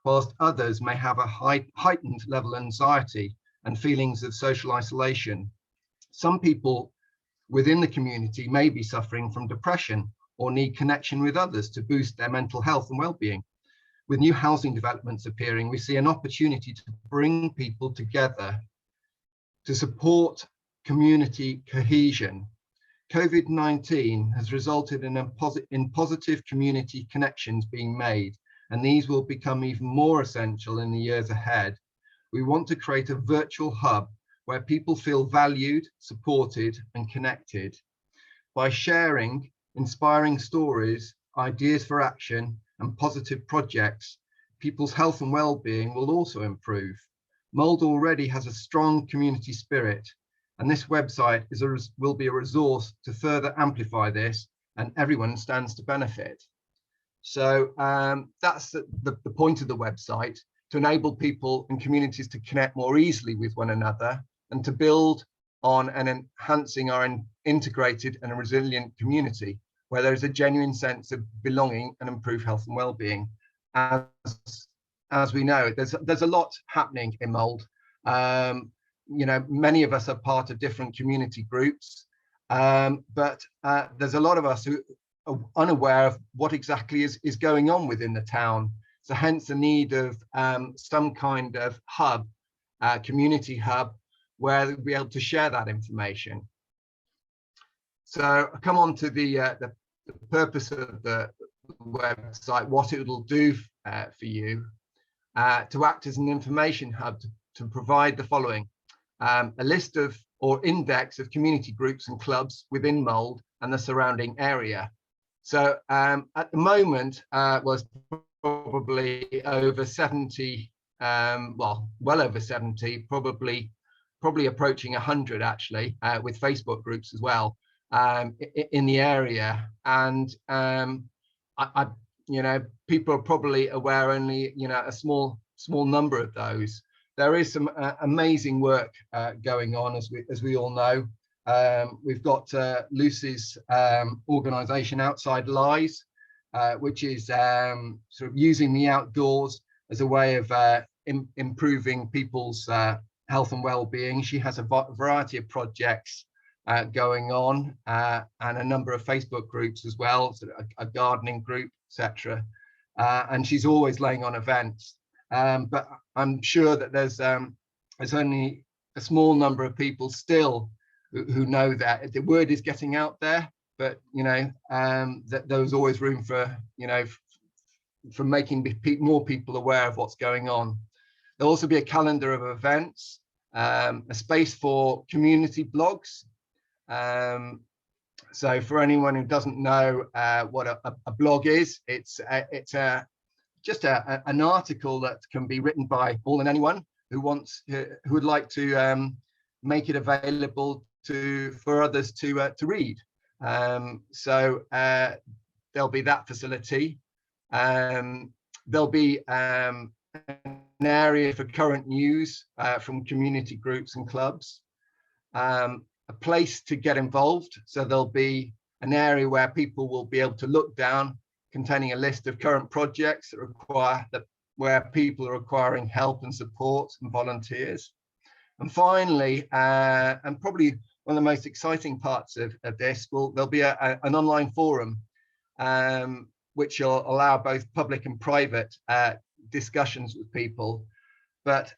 whilst others may have a heightened level of anxiety and feelings of social isolation. Some people within the community may be suffering from depression or need connection with others to boost their mental health and well-being. With new housing developments appearing, we see an opportunity to bring people together to support community cohesion. COVID-19 has resulted in positive community connections being made, and these will become even more essential in the years ahead. We want to create a virtual hub where people feel valued, supported, and connected. By sharing inspiring stories, ideas for action, and positive projects, people's health and well-being will also improve. Mould already has a strong community spirit, and this website will be a resource to further amplify this, and everyone stands to benefit. So that's the point of the website, to enable people and communities to connect more easily with one another and to build on and enhancing our integrated and resilient community where there is a genuine sense of belonging and improved health and well-being. As we know, there's a lot happening in Mould. You know, many of us are part of different community groups, but there's a lot of us who are unaware of what exactly is going on within the town. So hence the need of some kind of hub, community hub, where we'll be able to share that information. So I come on to the purpose of the website, what it will do for you, to act as an information hub to provide the following: a list of or index of community groups and clubs within Mould and the surrounding area. So at the moment, was probably over 70, well over 70, probably approaching 100 actually, with Facebook groups as well, in the area. And you know, people are probably aware only, you know, a small number of those. There is some amazing work going on, as we all know. We've got Lucy's organisation Outside Lies, which is sort of using the outdoors as a way of improving people's health and well-being. She has a variety of projects going on, and a number of Facebook groups as well, so a gardening group, etc. And she's always laying on events. But I'm sure that there's only a small number of people still who know that the word is getting out there, but you know, that there's always room for, you know, for making more people aware of what's going on. There'll also be a calendar of events, a space for community blogs. So for anyone who doesn't know what a blog is, it's just an article that can be written by all and anyone who would like to make it available for others to read. So there'll be that facility. There'll be an area for current news from community groups and clubs, a place to get involved. So there'll be an area where people will be able to look down, containing a list of current projects where people are requiring help and support and volunteers. And finally, and probably one of the most exciting parts of this, there'll be an online forum, which will allow both public and private discussions with people. But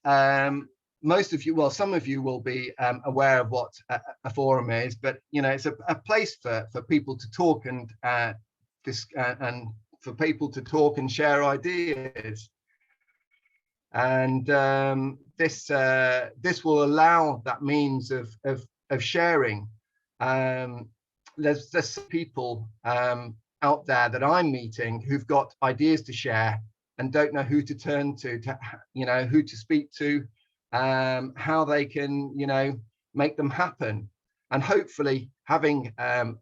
most of you, well, some of you will be aware of what a forum is, but you know, it's a place for people to talk and for people to talk and share ideas. And this will allow that means of sharing. There's people out there that I'm meeting who've got ideas to share and don't know who to turn to you know, who to speak to, how they can, you know, make them happen. And hopefully having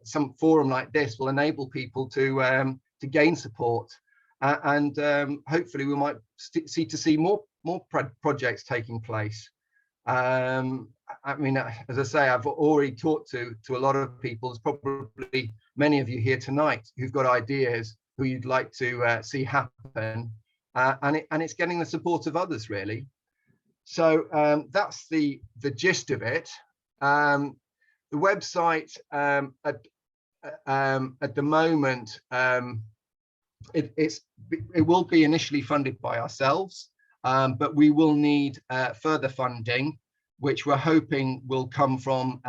some forum like this will enable people to gain support, and hopefully we might see more projects taking place. I mean, as I say, I've already talked to a lot of people. There's probably many of you here tonight who've got ideas who you'd like to see happen, and it's getting the support of others, really. So that's the gist of it. The website at the moment, it will be initially funded by ourselves, but we will need further funding, which we're hoping will come from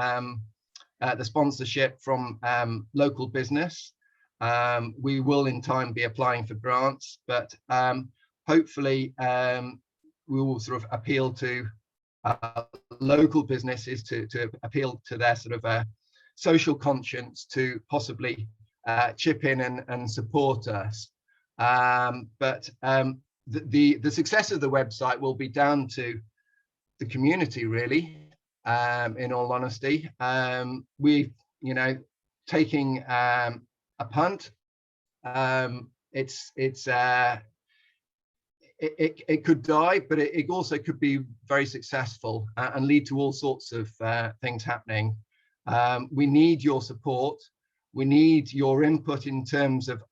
the sponsorship from local business. We will in time be applying for grants, but hopefully we will sort of appeal to local businesses to appeal to their sort of social conscience to possibly chip in and support us. But the success of the website will be down to the community, really. In all honesty, we, you know, taking a punt. It could die, but it also could be very successful and lead to all sorts of things happening. We need your support. We need your input in terms of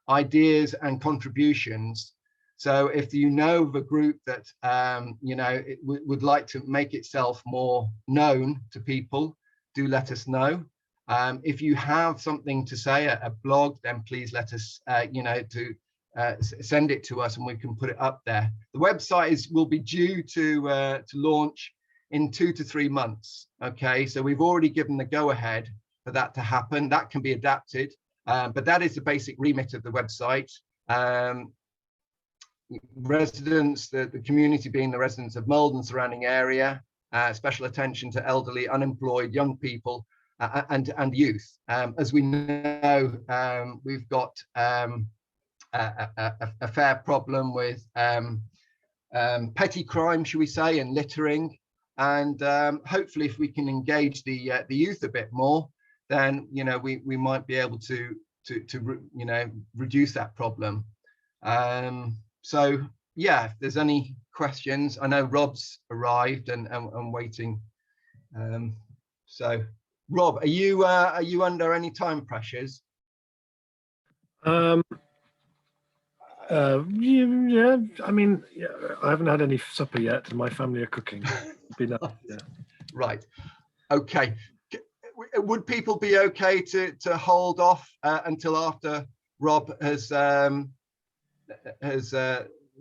ideas and contributions. So if you know of a group that you know, would like to make itself more known to people, do let us know. If you have something to say, a blog, then please let us, you know, send it to us and we can put it up there. The website will be due to launch in 2 to 3 months. Okay, so we've already given the go ahead for that to happen. That can be adapted, but that is the basic remit of the website. Residents, the community being the residents of Mold and surrounding area, special attention to elderly, unemployed, young people, and youth. As we know, we've got a fair problem with petty crime, should we say, and littering. And hopefully, if we can engage the youth a bit more, then, you know, we might be able to you know, reduce that problem. So yeah, if there's any questions, I know Rob's arrived and waiting. So Rob, are you under any time pressures? Yeah, I mean, yeah, I haven't had any supper yet, and my family are cooking. Be nice, yeah. Right. Okay. Would people be okay to hold off until after Rob has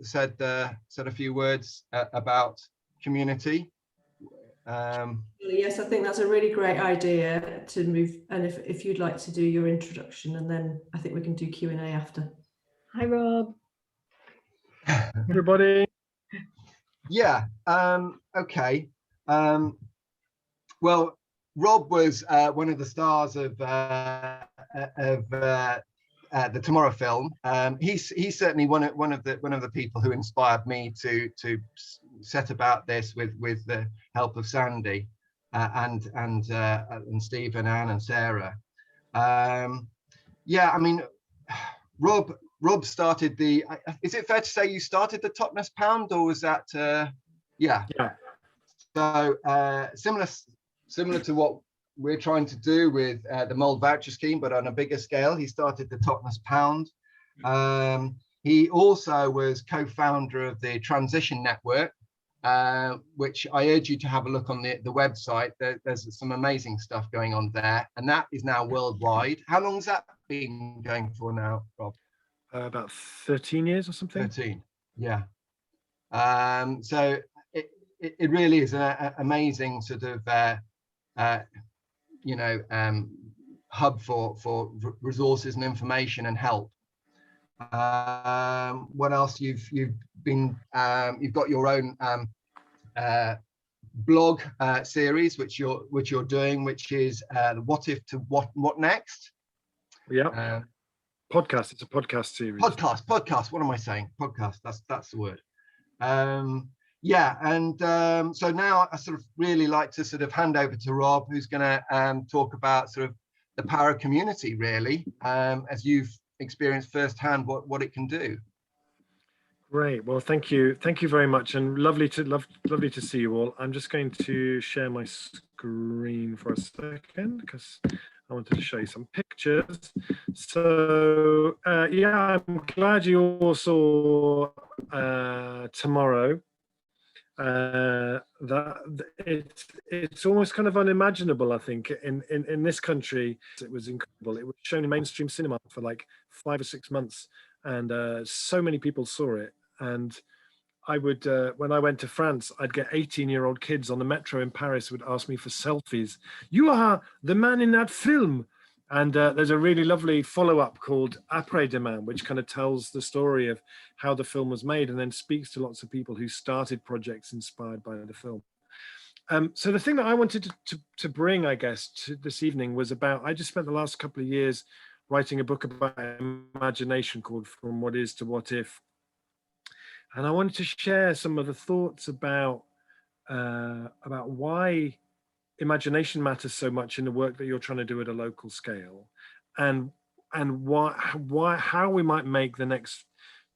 said a few words about community? Yes, I think that's a really great idea to move. And if you'd like to do your introduction, and then I think we can do Q&A after. Hi, Rob. Everybody. Yeah. Okay. Well, Rob was one of the stars of the Tomorrow film. He's certainly one of the people who inspired me to set about this with the help of Sandy and Stephen, Anne, and Sarah. Yeah, I mean, Rob started the. Is it fair to say you started the Totnes Pound, or was that? Yeah. So similar to what we're trying to do with the Mold voucher scheme, but on a bigger scale. He started the Totnes Pound. He also was co-founder of the Transition Network, which I urge you to have a look on the website. There's some amazing stuff going on there, and that is now worldwide. How long has that been going for now, Rob? About 13 years or something. 13, yeah. So it really is an amazing sort of you know, hub for resources and information and help. What else? You've got your own blog series which you're doing, which is what if to what next. Yeah. Podcast. It's a podcast series. Podcast. What am I saying? Podcast. That's the word. Yeah, and so now I sort of really like to sort of hand over to Rob, who's going to talk about sort of the power of community, really, as you've experienced firsthand what it can do. Great. Well, thank you very much, and lovely to see you all. I'm just going to share my screen for a second because I wanted to show you some pictures. So yeah, I'm glad you all saw tomorrow. That it's almost kind of unimaginable, I think, in this country. It was incredible. It was shown in mainstream cinema for like 5 or 6 months, and so many people saw it. And I would, when I went to France, I'd get 18-year-old kids on the metro in Paris would ask me for selfies. You are the man in that film. And there's a really lovely follow-up called Après Demain, which kind of tells the story of how the film was made and then speaks to lots of people who started projects inspired by the film. So the thing that I wanted to bring, I guess, to this evening was about, I just spent the last couple of years writing a book about imagination called From What Is to What If. And I wanted to share some of the thoughts about why imagination matters so much in the work that you're trying to do at a local scale, and how we might make the next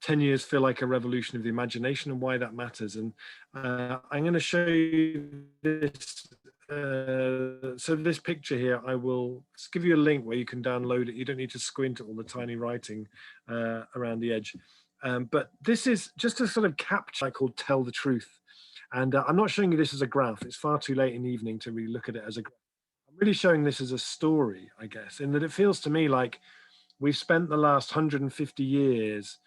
10 years feel like a revolution of the imagination, and why that matters. And I'm going to show you this. So this picture here, I will give you a link where you can download it. You don't need to squint at all the tiny writing around the edge. But this is just a sort of capture called Tell the Truth. And I'm not showing you this as a graph. It's far too late in the evening to really look at it as a graph. I'm really showing this as a story, I guess, in that it feels to me like we've spent the last 150 years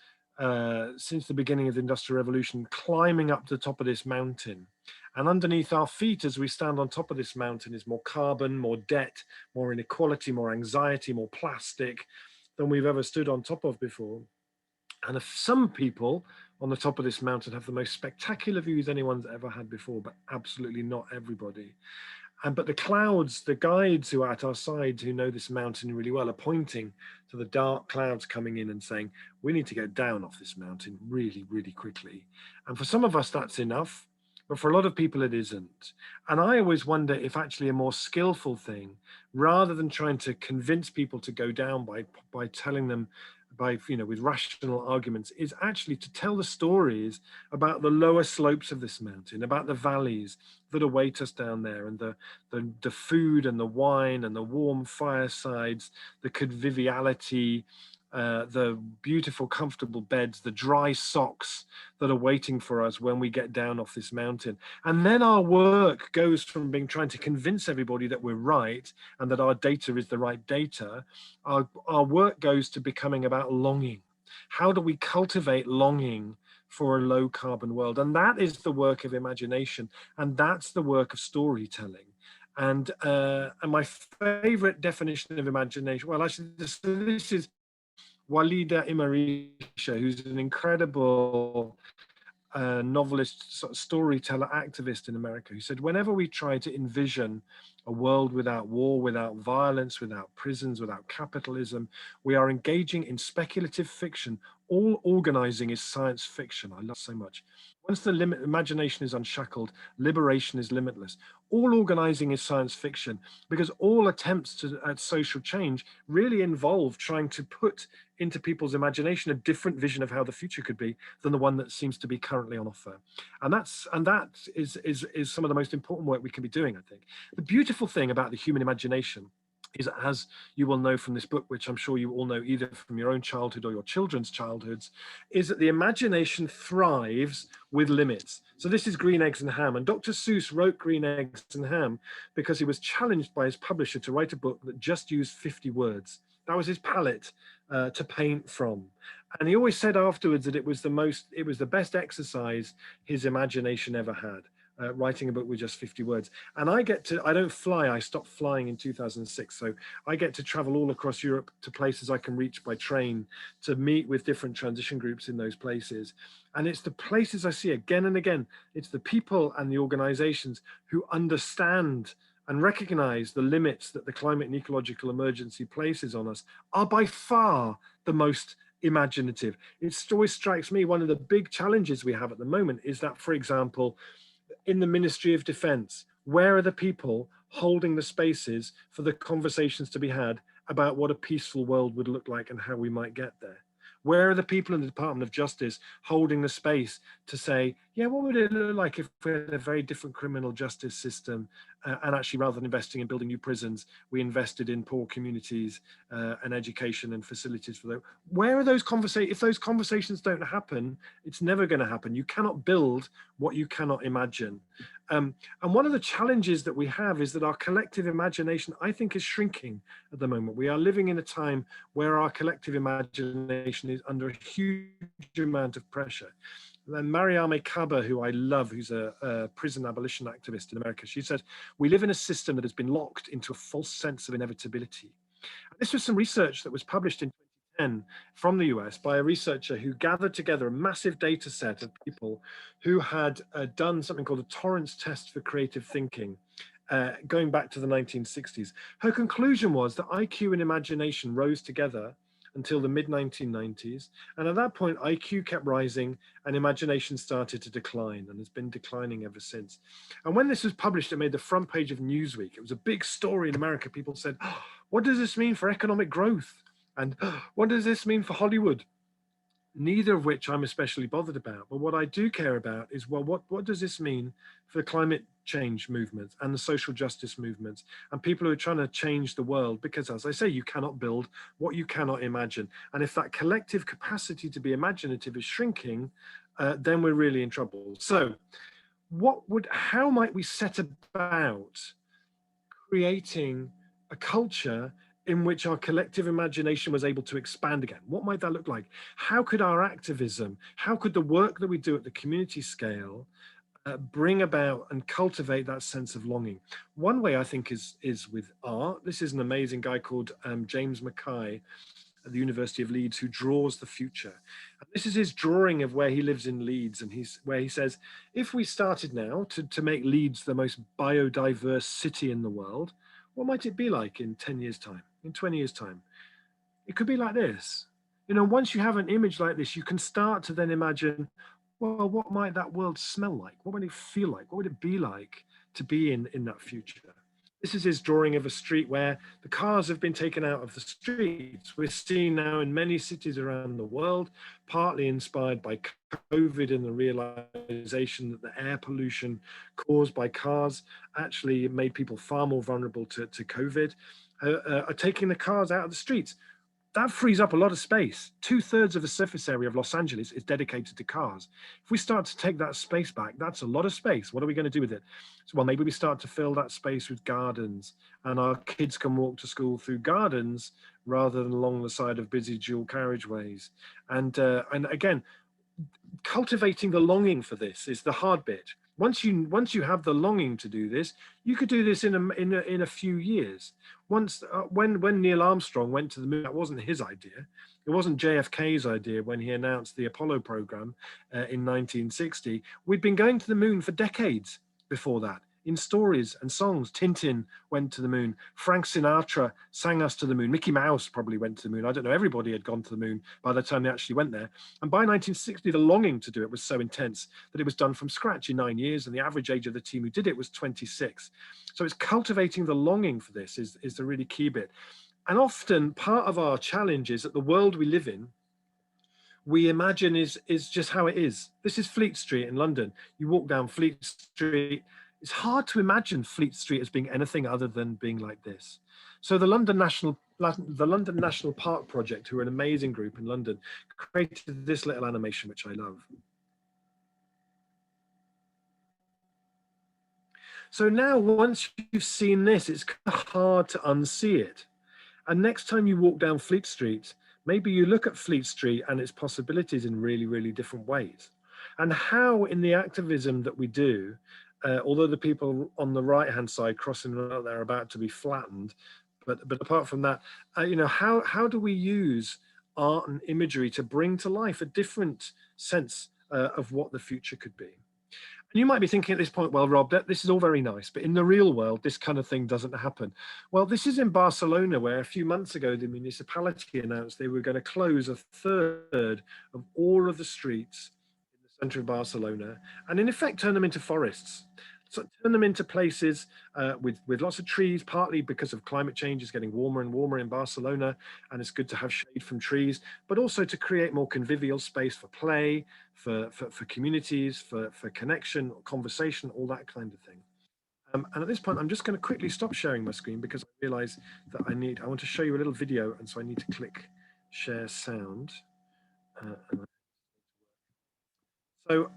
since the beginning of the Industrial Revolution climbing up to the top of this mountain. And underneath our feet, as we stand on top of this mountain, is more carbon, more debt, more inequality, more anxiety, more plastic than we've ever stood on top of before. And if some people on the top of this mountain have the most spectacular views anyone's ever had before, but absolutely not everybody. But the clouds, the guides who are at our sides, who know this mountain really well, are pointing to the dark clouds coming in and saying, we need to get down off this mountain really, really quickly. And for some of us, that's enough. But for a lot of people, it isn't. And I always wonder if actually a more skillful thing, rather than trying to convince people to go down by telling them, with rational arguments, is actually to tell the stories about the lower slopes of this mountain, about the valleys that await us down there, and the food and the wine and the warm firesides, the conviviality, the beautiful, comfortable beds, the dry socks that are waiting for us when we get down off this mountain. And then our work goes from trying to convince everybody that we're right and that our data is the right data. Our work goes to becoming about longing. How do we cultivate longing for a low carbon world? And that is the work of imagination, and that's the work of storytelling. And my favorite definition of imagination, well, actually, this is Walida Imarisha, who's an incredible novelist, sort of storyteller, activist in America, who said, whenever we try to envision a world without war, without violence, without prisons, without capitalism, we are engaging in speculative fiction. All organizing is science fiction. I love so much. Once the imagination is unshackled, liberation is limitless. All organizing is science fiction, because all attempts at social change really involve trying to put into people's imagination a different vision of how the future could be than the one that seems to be currently on offer. And that is some of the most important work we can be doing, I think. The beautiful thing about the human imagination is, as you will know from this book, which I'm sure you all know either from your own childhood or your children's childhoods, is that the imagination thrives with limits. So this is Green Eggs and Ham, and Dr. Seuss wrote Green Eggs and Ham because he was challenged by his publisher to write a book that just used 50 words. That was his palette to paint from. And he always said afterwards that it was the best exercise his imagination ever had. Writing a book with just 50 words. And I don't fly, I stopped flying in 2006. So I get to travel all across Europe to places I can reach by train, to meet with different transition groups in those places. And it's the places I see again and again. It's the people and the organizations who understand and recognize the limits that the climate and ecological emergency places on us are by far the most imaginative. It always strikes me one of the big challenges we have at the moment is that, for example, in the Ministry of Defense, where are the people holding the spaces for the conversations to be had about what a peaceful world would look like and how we might get there? Where are the people in the Department of Justice holding the space to say, yeah, what would it look like if we had a very different criminal justice system, and actually rather than investing in building new prisons, we invested in poor communities and education and facilities for them? Where are those conversations? If those conversations don't happen, it's never going to happen. You cannot build what you cannot imagine. And one of the challenges that we have is that our collective imagination, I think, is shrinking at the moment. We are living in a time where our collective imagination is under a huge amount of pressure. And Mariame Kaba, who I love, who's a prison abolition activist in America, she said, we live in a system that has been locked into a false sense of inevitability. And this was some research that was published in 2010 from the US by a researcher who gathered together a massive data set of people who had done something called a Torrance test for creative thinking, going back to the 1960s. Her conclusion was that IQ and imagination rose together until the mid-1990s. And at that point, IQ kept rising and imagination started to decline and has been declining ever since. And when this was published, it made the front page of Newsweek. It was a big story in America. People said, oh, what does this mean for economic growth? And oh, what does this mean for Hollywood? Neither of which I'm especially bothered about. But what I do care about is, well, what does this mean for the climate change movement and the social justice movements and people who are trying to change the world? Because as I say, you cannot build what you cannot imagine. And if that collective capacity to be imaginative is shrinking, then we're really in trouble. So how might we set about creating a culture in which our collective imagination was able to expand again? What might that look like? How could our activism, how could the work that we do at the community scale bring about and cultivate that sense of longing? One way I think is with art. This is an amazing guy called James Mackay at the University of Leeds who draws the future. And this is his drawing of where he lives in Leeds, and where he says, if we started now to make Leeds the most biodiverse city in the world, what might it be like in 10 years' time, in 20 years' time? It could be like this. You know, once you have an image like this, you can start to then imagine, well, what might that world smell like? What would it feel like? What would it be like to be in that future? This is his drawing of a street where the cars have been taken out of the streets. We're seeing now in many cities around the world, partly inspired by COVID and the realization that the air pollution caused by cars actually made people far more vulnerable to COVID, are taking the cars out of the streets. That frees up a lot of space. 2/3 of the surface area of Los Angeles is dedicated to cars. If we start to take that space back, that's a lot of space. What are we going to do with it? So, well, maybe we start to fill that space with gardens, and our kids can walk to school through gardens rather than along the side of busy dual carriageways. And again, cultivating the longing for this is the hard bit. Once you have the longing to do this, you could do this in a few years. When Neil Armstrong went to the moon, that wasn't his idea. It wasn't JFK's idea when he announced the Apollo program in 1960. We'd been going to the moon for decades before that. In stories and songs, Tintin went to the moon. Frank Sinatra sang us to the moon. Mickey Mouse probably went to the moon. I don't know, everybody had gone to the moon by the time they actually went there. And by 1960, the longing to do it was so intense that it was done from scratch in 9 years, and the average age of the team who did it was 26. So it's cultivating the longing for this is the really key bit. And often part of our challenge is that the world we live in, we imagine is just how it is. This is Fleet Street in London. You walk down Fleet Street, it's hard to imagine Fleet Street as being anything other than being like this. So the London National Park Project, who are an amazing group in London, created this little animation, which I love. So now, once you've seen this, it's kind of hard to unsee it. And next time you walk down Fleet Street, maybe you look at Fleet Street and its possibilities in really, really different ways. And how in the activism that we do, although the people on the right-hand side crossing out there are about to be flattened, but apart from that, you know, how do we use art and imagery to bring to life a different sense of what the future could be? And you might be thinking at this point, well, Rob, this is all very nice, but in the real world, this kind of thing doesn't happen. Well, this is in Barcelona, where a few months ago, the municipality announced they were going to close a third of all of the streets in the center of Barcelona and in effect turn them into forests. So turn them into places with lots of trees, partly because of climate change is getting warmer and warmer in Barcelona, and it's good to have shade from trees, but also to create more convivial space for play, for communities, for connection, conversation, all that kind of thing. And at this point, I'm just going to quickly stop sharing my screen because I realize that I want to show you a little video, and so I need to click share sound. So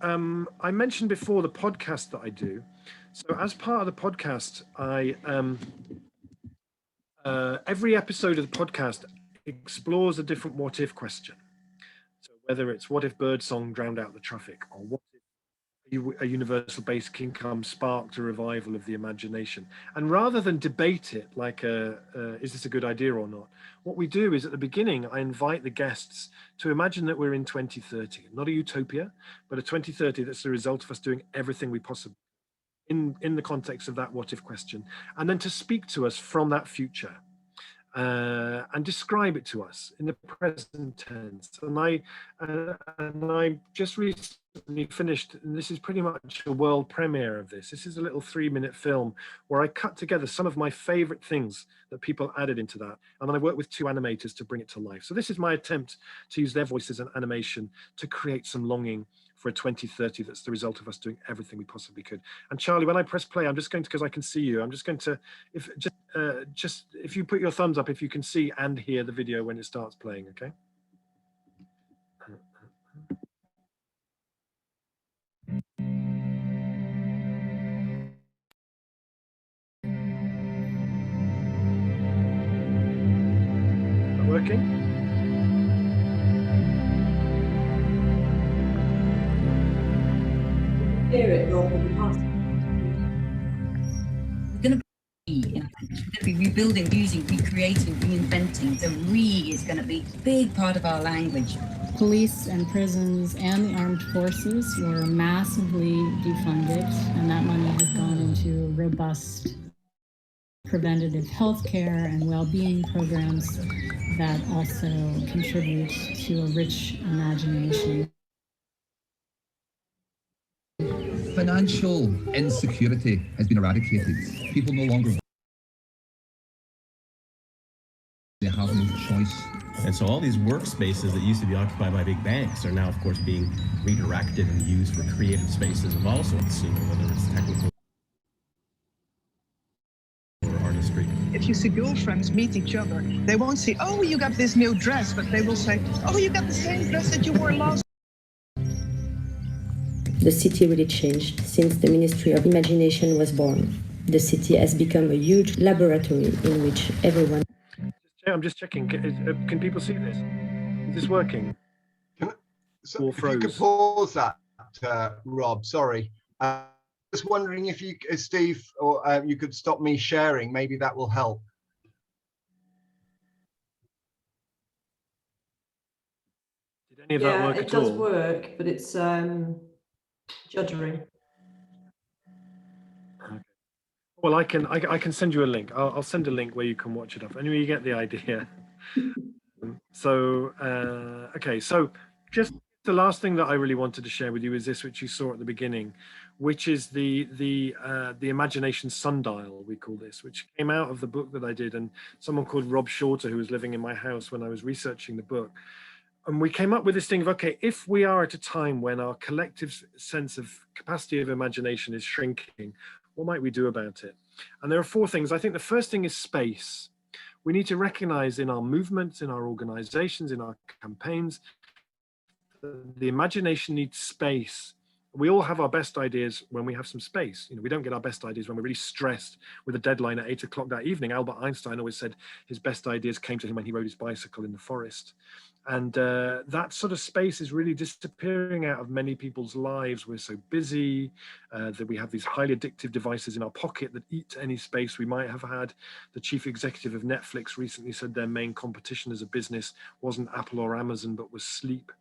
I mentioned before the podcast that I do. So as part of the podcast, I every episode of the podcast explores a different what if question. So whether it's what if birdsong drowned out the traffic, or what if a universal basic income sparked a revival of the imagination. And rather than debate it like is this a good idea or not, what we do is at the beginning, I invite the guests to imagine that we're in 2030, not a utopia, but a 2030 that's the result of us doing everything we possibly in the context of that what if question, and then to speak to us from that future. And describe it to us in the present tense. And I just recently finished, and this is pretty much a world premiere of this. This is a little 3-minute film where I cut together some of my favorite things that people added into that. And then I worked with 2 animators to bring it to life. So this is my attempt to use their voices and animation to create some longing for a 2030 that's the result of us doing everything we possibly could. And Charlie, when I press play, I'm just going to, because I can see you, I'm just going to, if you put your thumbs up, if you can see and hear the video when it starts playing, okay? Is that working? Hear it, Rob. We're going to be rebuilding, using, recreating, reinventing. The is going to be a big part of our language. Police and prisons and the armed forces were massively defunded, and that money has gone into robust preventative health care and well-being programs that also contribute to a rich imagination. Financial insecurity has been eradicated. People no longer they have no choice. And so all these workspaces that used to be occupied by big banks are now, of course, being redirected and used for creative spaces of all sorts, whether it's technical or artistry. If you see girlfriends meet each other, they won't say, oh, you got this new dress, but they will say, oh, you got the same dress that you wore last. The city really changed since the Ministry of Imagination was born. The city has become a huge laboratory in which everyone... I'm just checking. Can people see this? Is this working? So if you could pause that, Rob. Sorry. Just wondering if you, Steve, or you could stop me sharing. Maybe that will help. Did any of that work at all? Yeah, it does work, but it's juddering. Okay. Well, I can send you a link. I'll send a link where you can watch it up. Anyway, you get the idea. So, okay. So just the last thing that I really wanted to share with you is this, which you saw at the beginning, which is the imagination sundial, we call this, which came out of the book that I did, and someone called Rob Shorter, who was living in my house when I was researching the book. And we came up with this thing of, okay, if we are at a time when our collective sense of capacity of imagination is shrinking, what might we do about it? And there are 4 things. I think the first thing is space. We need to recognize in our movements, in our organizations, in our campaigns, the imagination needs space. We all have our best ideas when we have some space. We don't get our best ideas when we're really stressed with a deadline at 8 o'clock that evening. Albert Einstein always said his best ideas came to him when he rode his bicycle in the forest. And that sort of space is really disappearing out of many people's lives. We're so busy that we have these highly addictive devices in our pocket that eat any space we might have had. The chief executive of Netflix recently said their main competition as a business wasn't Apple or Amazon, but was sleep.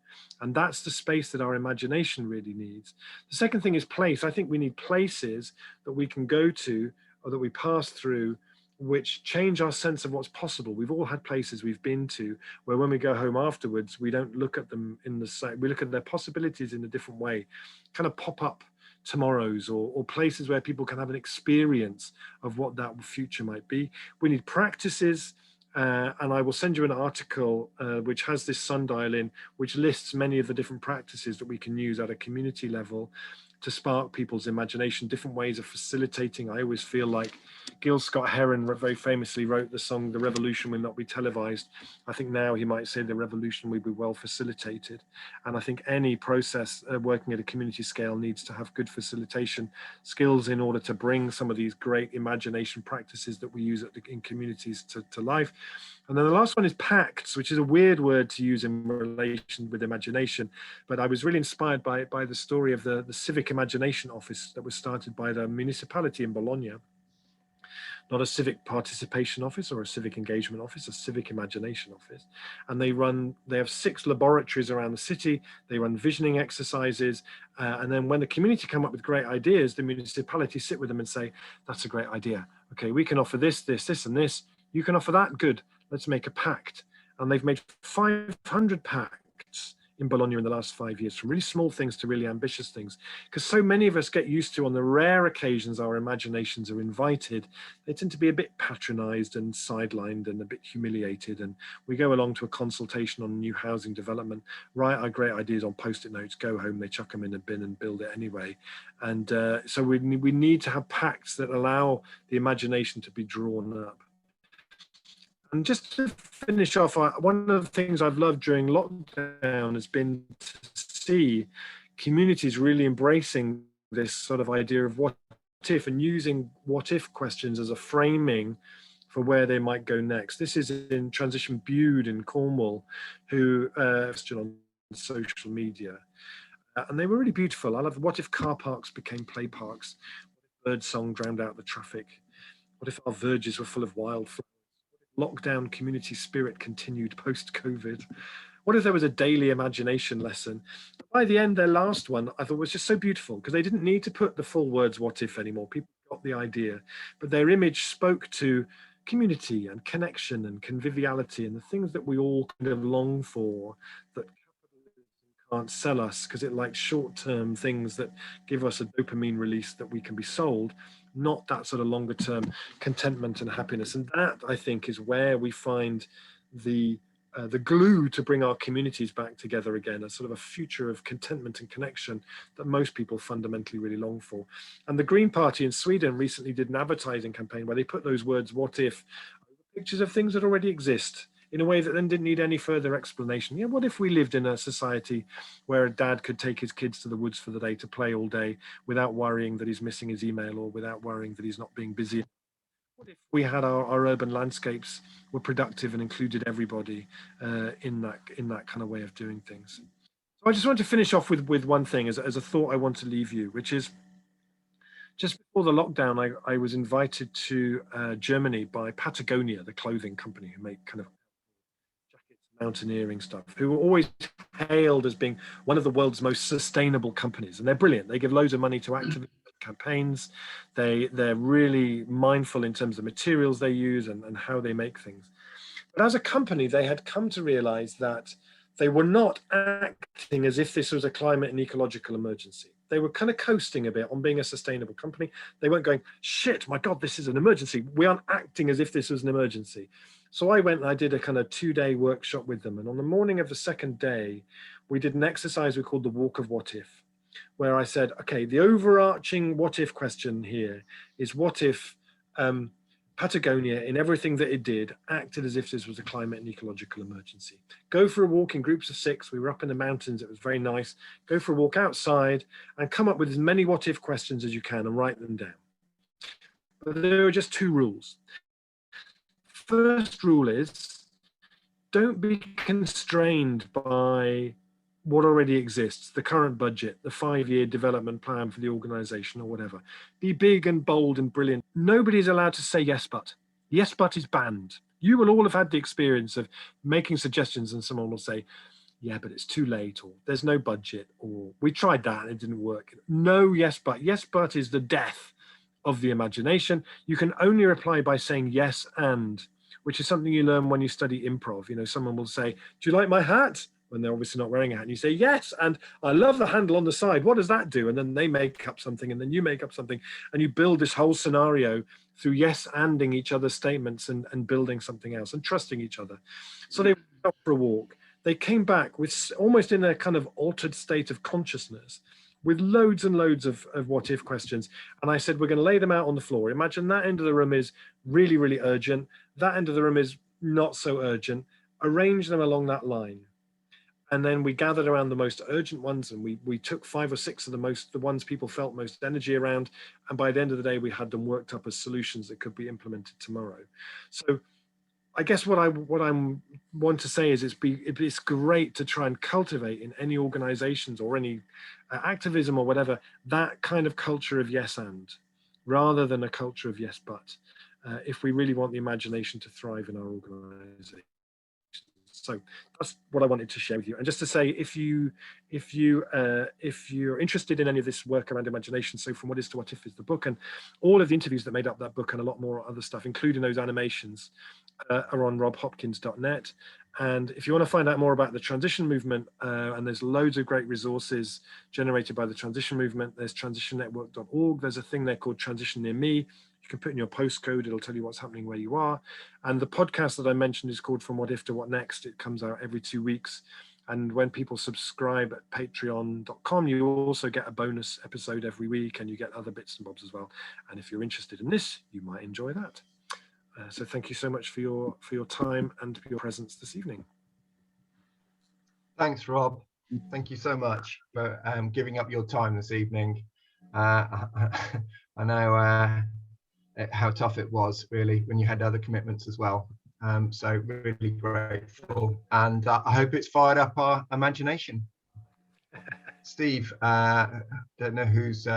And that's the space that our imagination really needs. The second thing is place. I think we need places that we can go to or that we pass through which change our sense of what's possible. We've all had places we've been to where when we go home afterwards, we don't look at them in the same, we look at their possibilities in a different way, kind of pop up tomorrows or places where people can have an experience of what that future might be. We need practices, and I will send you an article which has this sundial in, which lists many of the different practices that we can use at a community level to spark people's imagination, different ways of facilitating. I always feel like Gil Scott-Heron very famously wrote the song, "The Revolution Will Not Be Televised." I think now he might say the revolution will be well facilitated. And I think any process working at a community scale needs to have good facilitation skills in order to bring some of these great imagination practices that we use in communities to life. And then the last one is pacts, which is a weird word to use in relation with imagination. But I was really inspired by the story of the Civic Imagination Office that was started by the municipality in Bologna. Not a civic participation office or a civic engagement office, a civic imagination office. And they have 6 laboratories around the city. They run visioning exercises. And then when the community come up with great ideas, the municipality sit with them and say, that's a great idea. Okay, we can offer this, this, this, and this. You can offer that, good. Let's make a pact. And they've made 500 pacts in Bologna in the last 5 years, from really small things to really ambitious things. Because so many of us get used to, on the rare occasions our imaginations are invited, they tend to be a bit patronized and sidelined and a bit humiliated. And we go along to a consultation on new housing development, write our great ideas on post-it notes, go home, they chuck them in a bin and build it anyway. And so we need to have pacts that allow the imagination to be drawn up. And just to finish off, one of the things I've loved during lockdown has been to see communities really embracing this sort of idea of what if, and using what if questions as a framing for where they might go next. This is in Transition Bude in Cornwall, who question on social media. And they were really beautiful. I love, what if car parks became play parks? What if birdsong drowned out the traffic? What if our verges were full of wildflowers? Lockdown community spirit continued post-COVID? What if there was a daily imagination lesson? By the end, their last one, I thought was just so beautiful, because they didn't need to put the full words what if anymore. People got the idea, but their image spoke to community and connection and conviviality and the things that we all kind of long for, that can't sell us, because it likes short-term things that give us a dopamine release that we can be sold, not that sort of longer term contentment and happiness. And that, I think, is where we find the glue to bring our communities back together again, a sort of a future of contentment and connection that most people fundamentally really long for. And the Green Party in Sweden recently did an advertising campaign where they put those words what if, pictures of things that already exist, in a way that then didn't need any further explanation. Yeah, what if we lived in a society where a dad could take his kids to the woods for the day to play all day without worrying that he's missing his email or without worrying that he's not being busy? What if we had our urban landscapes were productive and included everybody in that kind of way of doing things? So I just want to finish off with one thing as a thought I want to leave you, which is, just before the lockdown, I was invited to Germany by Patagonia, the clothing company who make kind of mountaineering stuff, who were always hailed as being one of the world's most sustainable companies. And they're brilliant. They give loads of money to activist campaigns. They're really mindful in terms of materials they use and how they make things. But as a company, they had come to realize that they were not acting as if this was a climate and ecological emergency. They were kind of coasting a bit on being a sustainable company. They weren't going, shit, my God, this is an emergency. We aren't acting as if this was an emergency. So I went and I did a kind of 2-day workshop with them. And on the morning of the second day, we did an exercise we called the Walk of What If, where I said, okay, the overarching what if question here is, what if Patagonia, in everything that it did, acted as if this was a climate and ecological emergency? Go for a walk in groups of 6. We were up in the mountains. It was very nice. Go for a walk outside and come up with as many what if questions as you can and write them down. But there are just 2 rules. First rule is, don't be constrained by what already exists, the current budget, the 5-year development plan for the organization or whatever. Be big and bold and brilliant. Nobody's allowed to say yes, but. Yes, but is banned. You will all have had the experience of making suggestions and someone will say, yeah, but it's too late, or there's no budget, or we tried that and it didn't work. No, yes, but. Yes, but is the death of the imagination. You can only reply by saying yes and, which is something you learn when you study improv. You know, someone will say, do you like my hat? When they're obviously not wearing a hat, and you say yes, and I love the handle on the side. What does that do? And then they make up something, and then you make up something, and you build this whole scenario through yes anding each other's statements and building something else and trusting each other. So they went out for a walk. They came back with almost in a kind of altered state of consciousness, with loads and loads of what if questions. And I said, we're going to lay them out on the floor. Imagine that end of the room is really, really urgent. That end of the room is not so urgent. Arrange them along that line. And then we gathered around the most urgent ones, and we took 5 or 6 of the ones people felt most energy around. And by the end of the day, we had them worked up as solutions that could be implemented tomorrow. So I guess what I want to say is it's great to try and cultivate in any organizations or any activism or whatever, that kind of culture of yes and, rather than a culture of yes but, if we really want the imagination to thrive in our organization. So that's what I wanted to share with you. And just to say, if you're interested in any of this work around imagination, so From What Is to What If is the book, and all of the interviews that made up that book and a lot more other stuff, including those animations, are on robhopkins.net. And if you want to find out more about the transition movement, and there's loads of great resources generated by the transition movement, there's transitionnetwork.org. There's a thing there called Transition Near Me. You can put in your postcode, it'll tell you what's happening where you are. And the podcast that I mentioned is called From What If to What Next. It comes out every 2 weeks. And when people subscribe at patreon.com, you also get a bonus episode every week, and you get other bits and bobs as well. And if you're interested in this, you might enjoy that. So thank you so much for your time and for your presence this evening. Thanks, Rob. Thank you so much for giving up your time this evening. I know how tough it was, really, when you had other commitments as well. So really grateful, and I hope it's fired up our imagination. Steve, don't know who's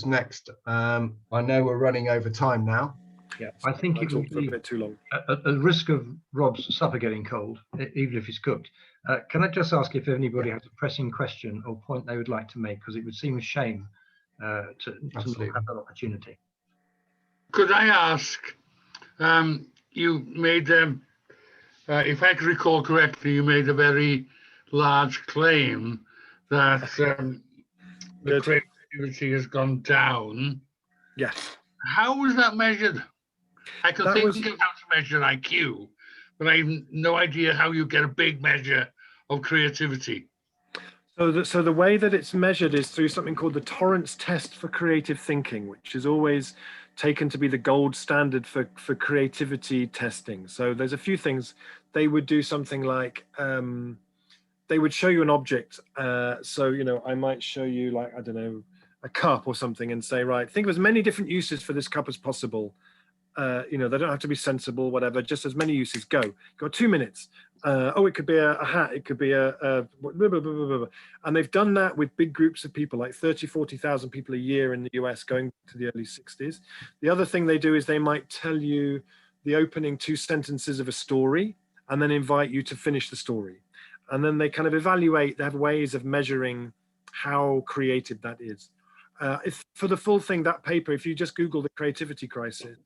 next. I know we're running over time now. Yeah, I think it will be a bit too long. At the risk of Rob's supper getting cold, even if it's cooked, can I just ask if anybody has a pressing question or point they would like to make, because it would seem a shame to not have that opportunity. Could I ask, you made, if I can recall correctly, you made a very large claim that the creativity has gone down. Yes. How was that measured? I can think of how to measure IQ, but I have no idea how you get a big measure of creativity. So the way that it's measured is through something called the Torrance test for creative thinking, which is always taken to be the gold standard for creativity testing. So there's a few things. They would do something like, they would show you an object. So, you know, I might show you, like, I don't know, a cup or something, and say, right, think of as many different uses for this cup as possible. You know, they don't have to be sensible, whatever, just as many uses. Go. You've got 2 minutes. Oh, it could be a hat. It could be a blah, blah, blah, blah, blah. And they've done that with big groups of people, like 30, 40,000 people a year in the US, going to the early 60s. The other thing they do is they might tell you the opening 2 sentences of a story and then invite you to finish the story. And then they kind of evaluate, they have ways of measuring how creative that is. If for the full thing, that paper, if you just Google the creativity crisis,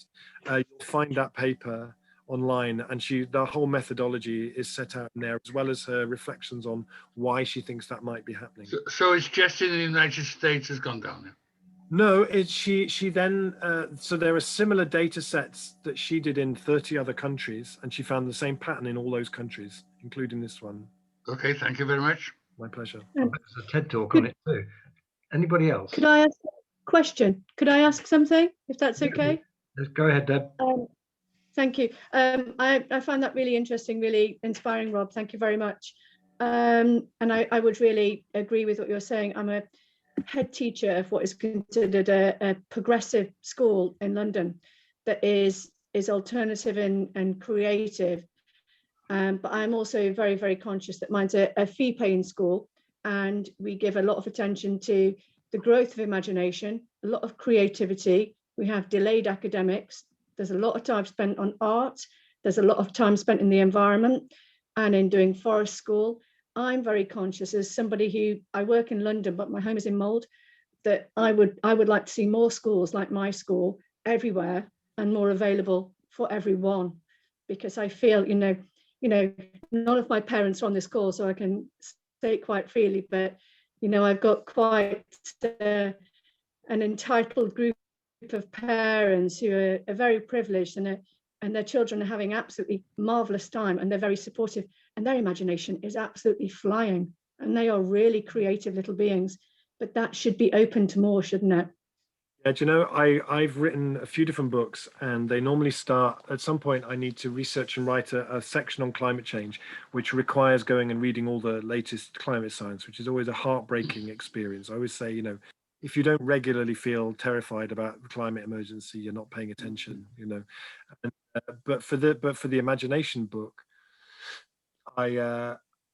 you'll find that paper online, and the whole methodology is set out in there, as well as her reflections on why she thinks that might be happening. So it's just in the United States has gone down now? No, she then, so there are similar data sets that she did in 30 other countries, and she found the same pattern in all those countries, including this one. Okay, thank you very much. My pleasure. There's a TED talk on it too. Anybody else? Could I ask a question? Could I ask something, if that's okay? Go ahead, Deb. Thank you. I find that really interesting, really inspiring, Rob. Thank you very much. And I would really agree with what you're saying. I'm a head teacher of what is considered a progressive school in London that is alternative and creative. But I'm also very, very conscious that mine's a fee-paying school, and we give a lot of attention to the growth of imagination, a lot of creativity. We have delayed academics. There's a lot of time spent on art. There's a lot of time spent in the environment. and in doing forest school. I'm very conscious as somebody who, I work in London, but my home is in Mold, that I would like to see more schools like my school everywhere and more available for everyone, because I feel, you know, none of my parents are on this call, so I can say it quite freely, but, you know, I've got quite an entitled group of parents who are very privileged, and their children are having absolutely marvelous time, and they're very supportive, and their imagination is absolutely flying, and they are really creative little beings. But that should be open to more, shouldn't it? Yeah, do you know, I've written a few different books, and they normally start at some point. I need to research and write a section on climate change, which requires going and reading all the latest climate science, which is always a heartbreaking experience. I always say, you know, if you don't regularly feel terrified about the climate emergency, you're not paying attention, you know. And, but for the imagination book,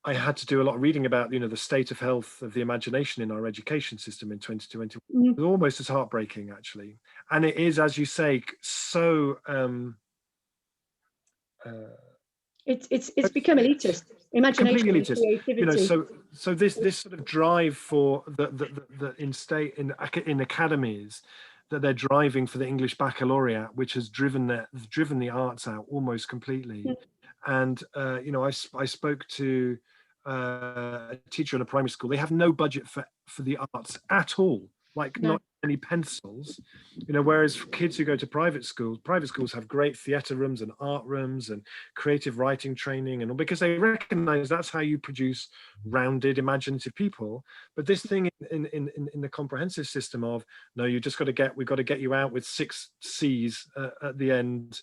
I had to do a lot of reading about, you know, the state of health of the imagination in our education system in 2020. It was almost as heartbreaking, actually. And it is, as you say, so it's become elitist. Imagination, completely elitist. creativity. You know, so this sort of drive for the in academies, that they're driving for the English baccalaureate, which has driven the arts out almost completely. And you know, I spoke to a teacher in a primary school. They have no budget for the arts at all, like not any pencils, you know, whereas for kids who go to private schools have great theatre rooms and art rooms and creative writing training, and all, because they recognize that's how you produce rounded, imaginative people. But this thing in the comprehensive system of, no, you just we've got to get you out with 6 C's at the end,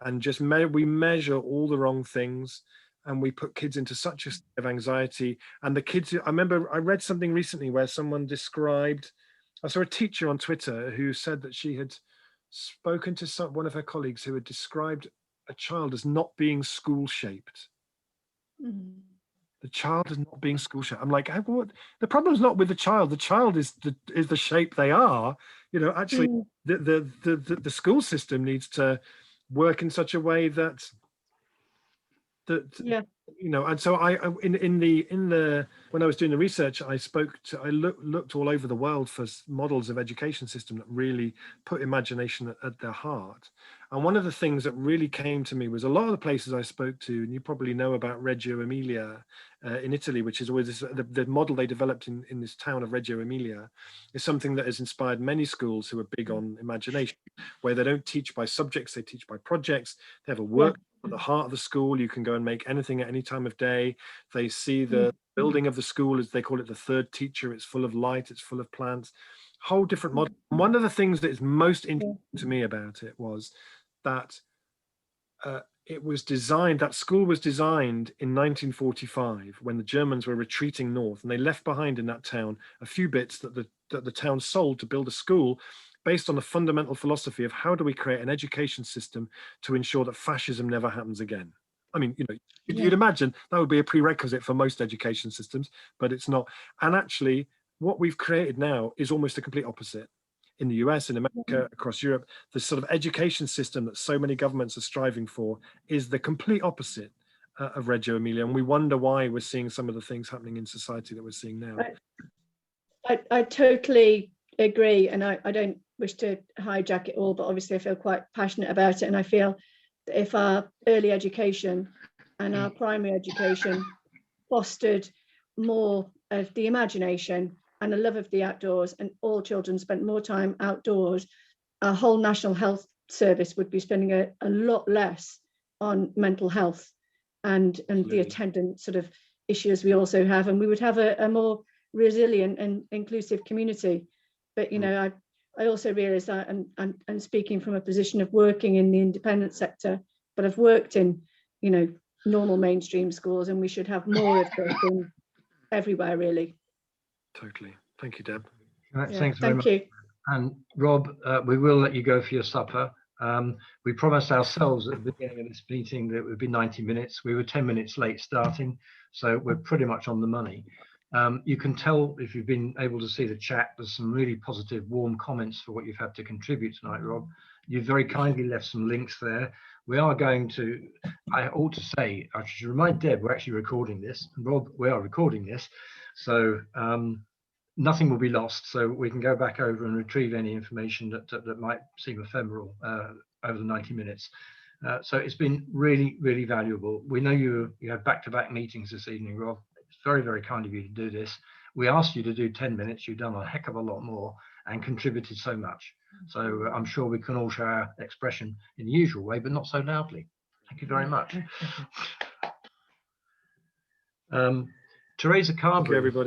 and just we measure all the wrong things, and we put kids into such a state of anxiety. And the kids, I remember I read something recently where someone described, I saw a teacher on Twitter who said that she had spoken to one of her colleagues who had described a child as not being school shaped. The child is not being school shaped. I'm like, what? The problem is not with the child. The child is the shape they are. You know, actually, the school system needs to work in such a way that you know. And so when I was doing the research, I looked all over the world for models of education system that really put imagination at their heart. And one of the things that really came to me was a lot of the places I spoke to, and you probably know about Reggio Emilia in Italy, which is always the model they developed in this town of Reggio Emilia, is something that has inspired many schools who are big on imagination, where they don't teach by subjects, they teach by projects. They have a work at the heart of the school. You can go and make anything at any time of day. They see the building of the school, as they call it, the third teacher. It's full of light, it's full of plants, whole different model. One of the things that is most interesting to me about it was that that school was designed in 1945 when the Germans were retreating north, and they left behind in that town a few bits that the town sold to build a school based on a fundamental philosophy of how do we create an education system to ensure that fascism never happens again. I mean, you know, you'd imagine that would be a prerequisite for most education systems, but it's not. And actually, what we've created now is almost the complete opposite. In the US, in America, across Europe, the sort of education system that so many governments are striving for is the complete opposite of Reggio Emilia. And we wonder why we're seeing some of the things happening in society that we're seeing now. I totally agree. And I don't wish to hijack it all, but obviously I feel quite passionate about it. And I feel that if our early education and our primary education fostered more of the imagination and a love of the outdoors, and all children spent more time outdoors, our whole National Health Service would be spending a lot less on mental health and the attendant sort of issues we also have, and we would have a more resilient and inclusive community. But you know, I also realise that, and speaking from a position of working in the independent sector, but I've worked in, you know, normal mainstream schools, and we should have more of this everywhere, really. Totally. Thank you, Deb. Thanks very much. And Rob, we will let you go for your supper. We promised ourselves at the beginning of this meeting that it would be 90 minutes. We were 10 minutes late starting, so we're pretty much on the money. You can tell if you've been able to see the chat, there's some really positive, warm comments for what you've had to contribute tonight, Rob. You've very kindly left some links there. We are going to, I ought to say, I should remind Deb, we're actually recording this, and Rob, we are recording this, so nothing will be lost, so we can go back over and retrieve any information that might seem ephemeral over the 90 minutes. So it's been really, really valuable. We know you had back-to-back meetings this evening, Rob. It's very, very kind of you to do this. We asked you to do 10 minutes. You've done a heck of a lot more and contributed so much. So I'm sure we can all show our expression in the usual way, but not so loudly. Thank you very much. Teresa Carberry. Thank you, everybody.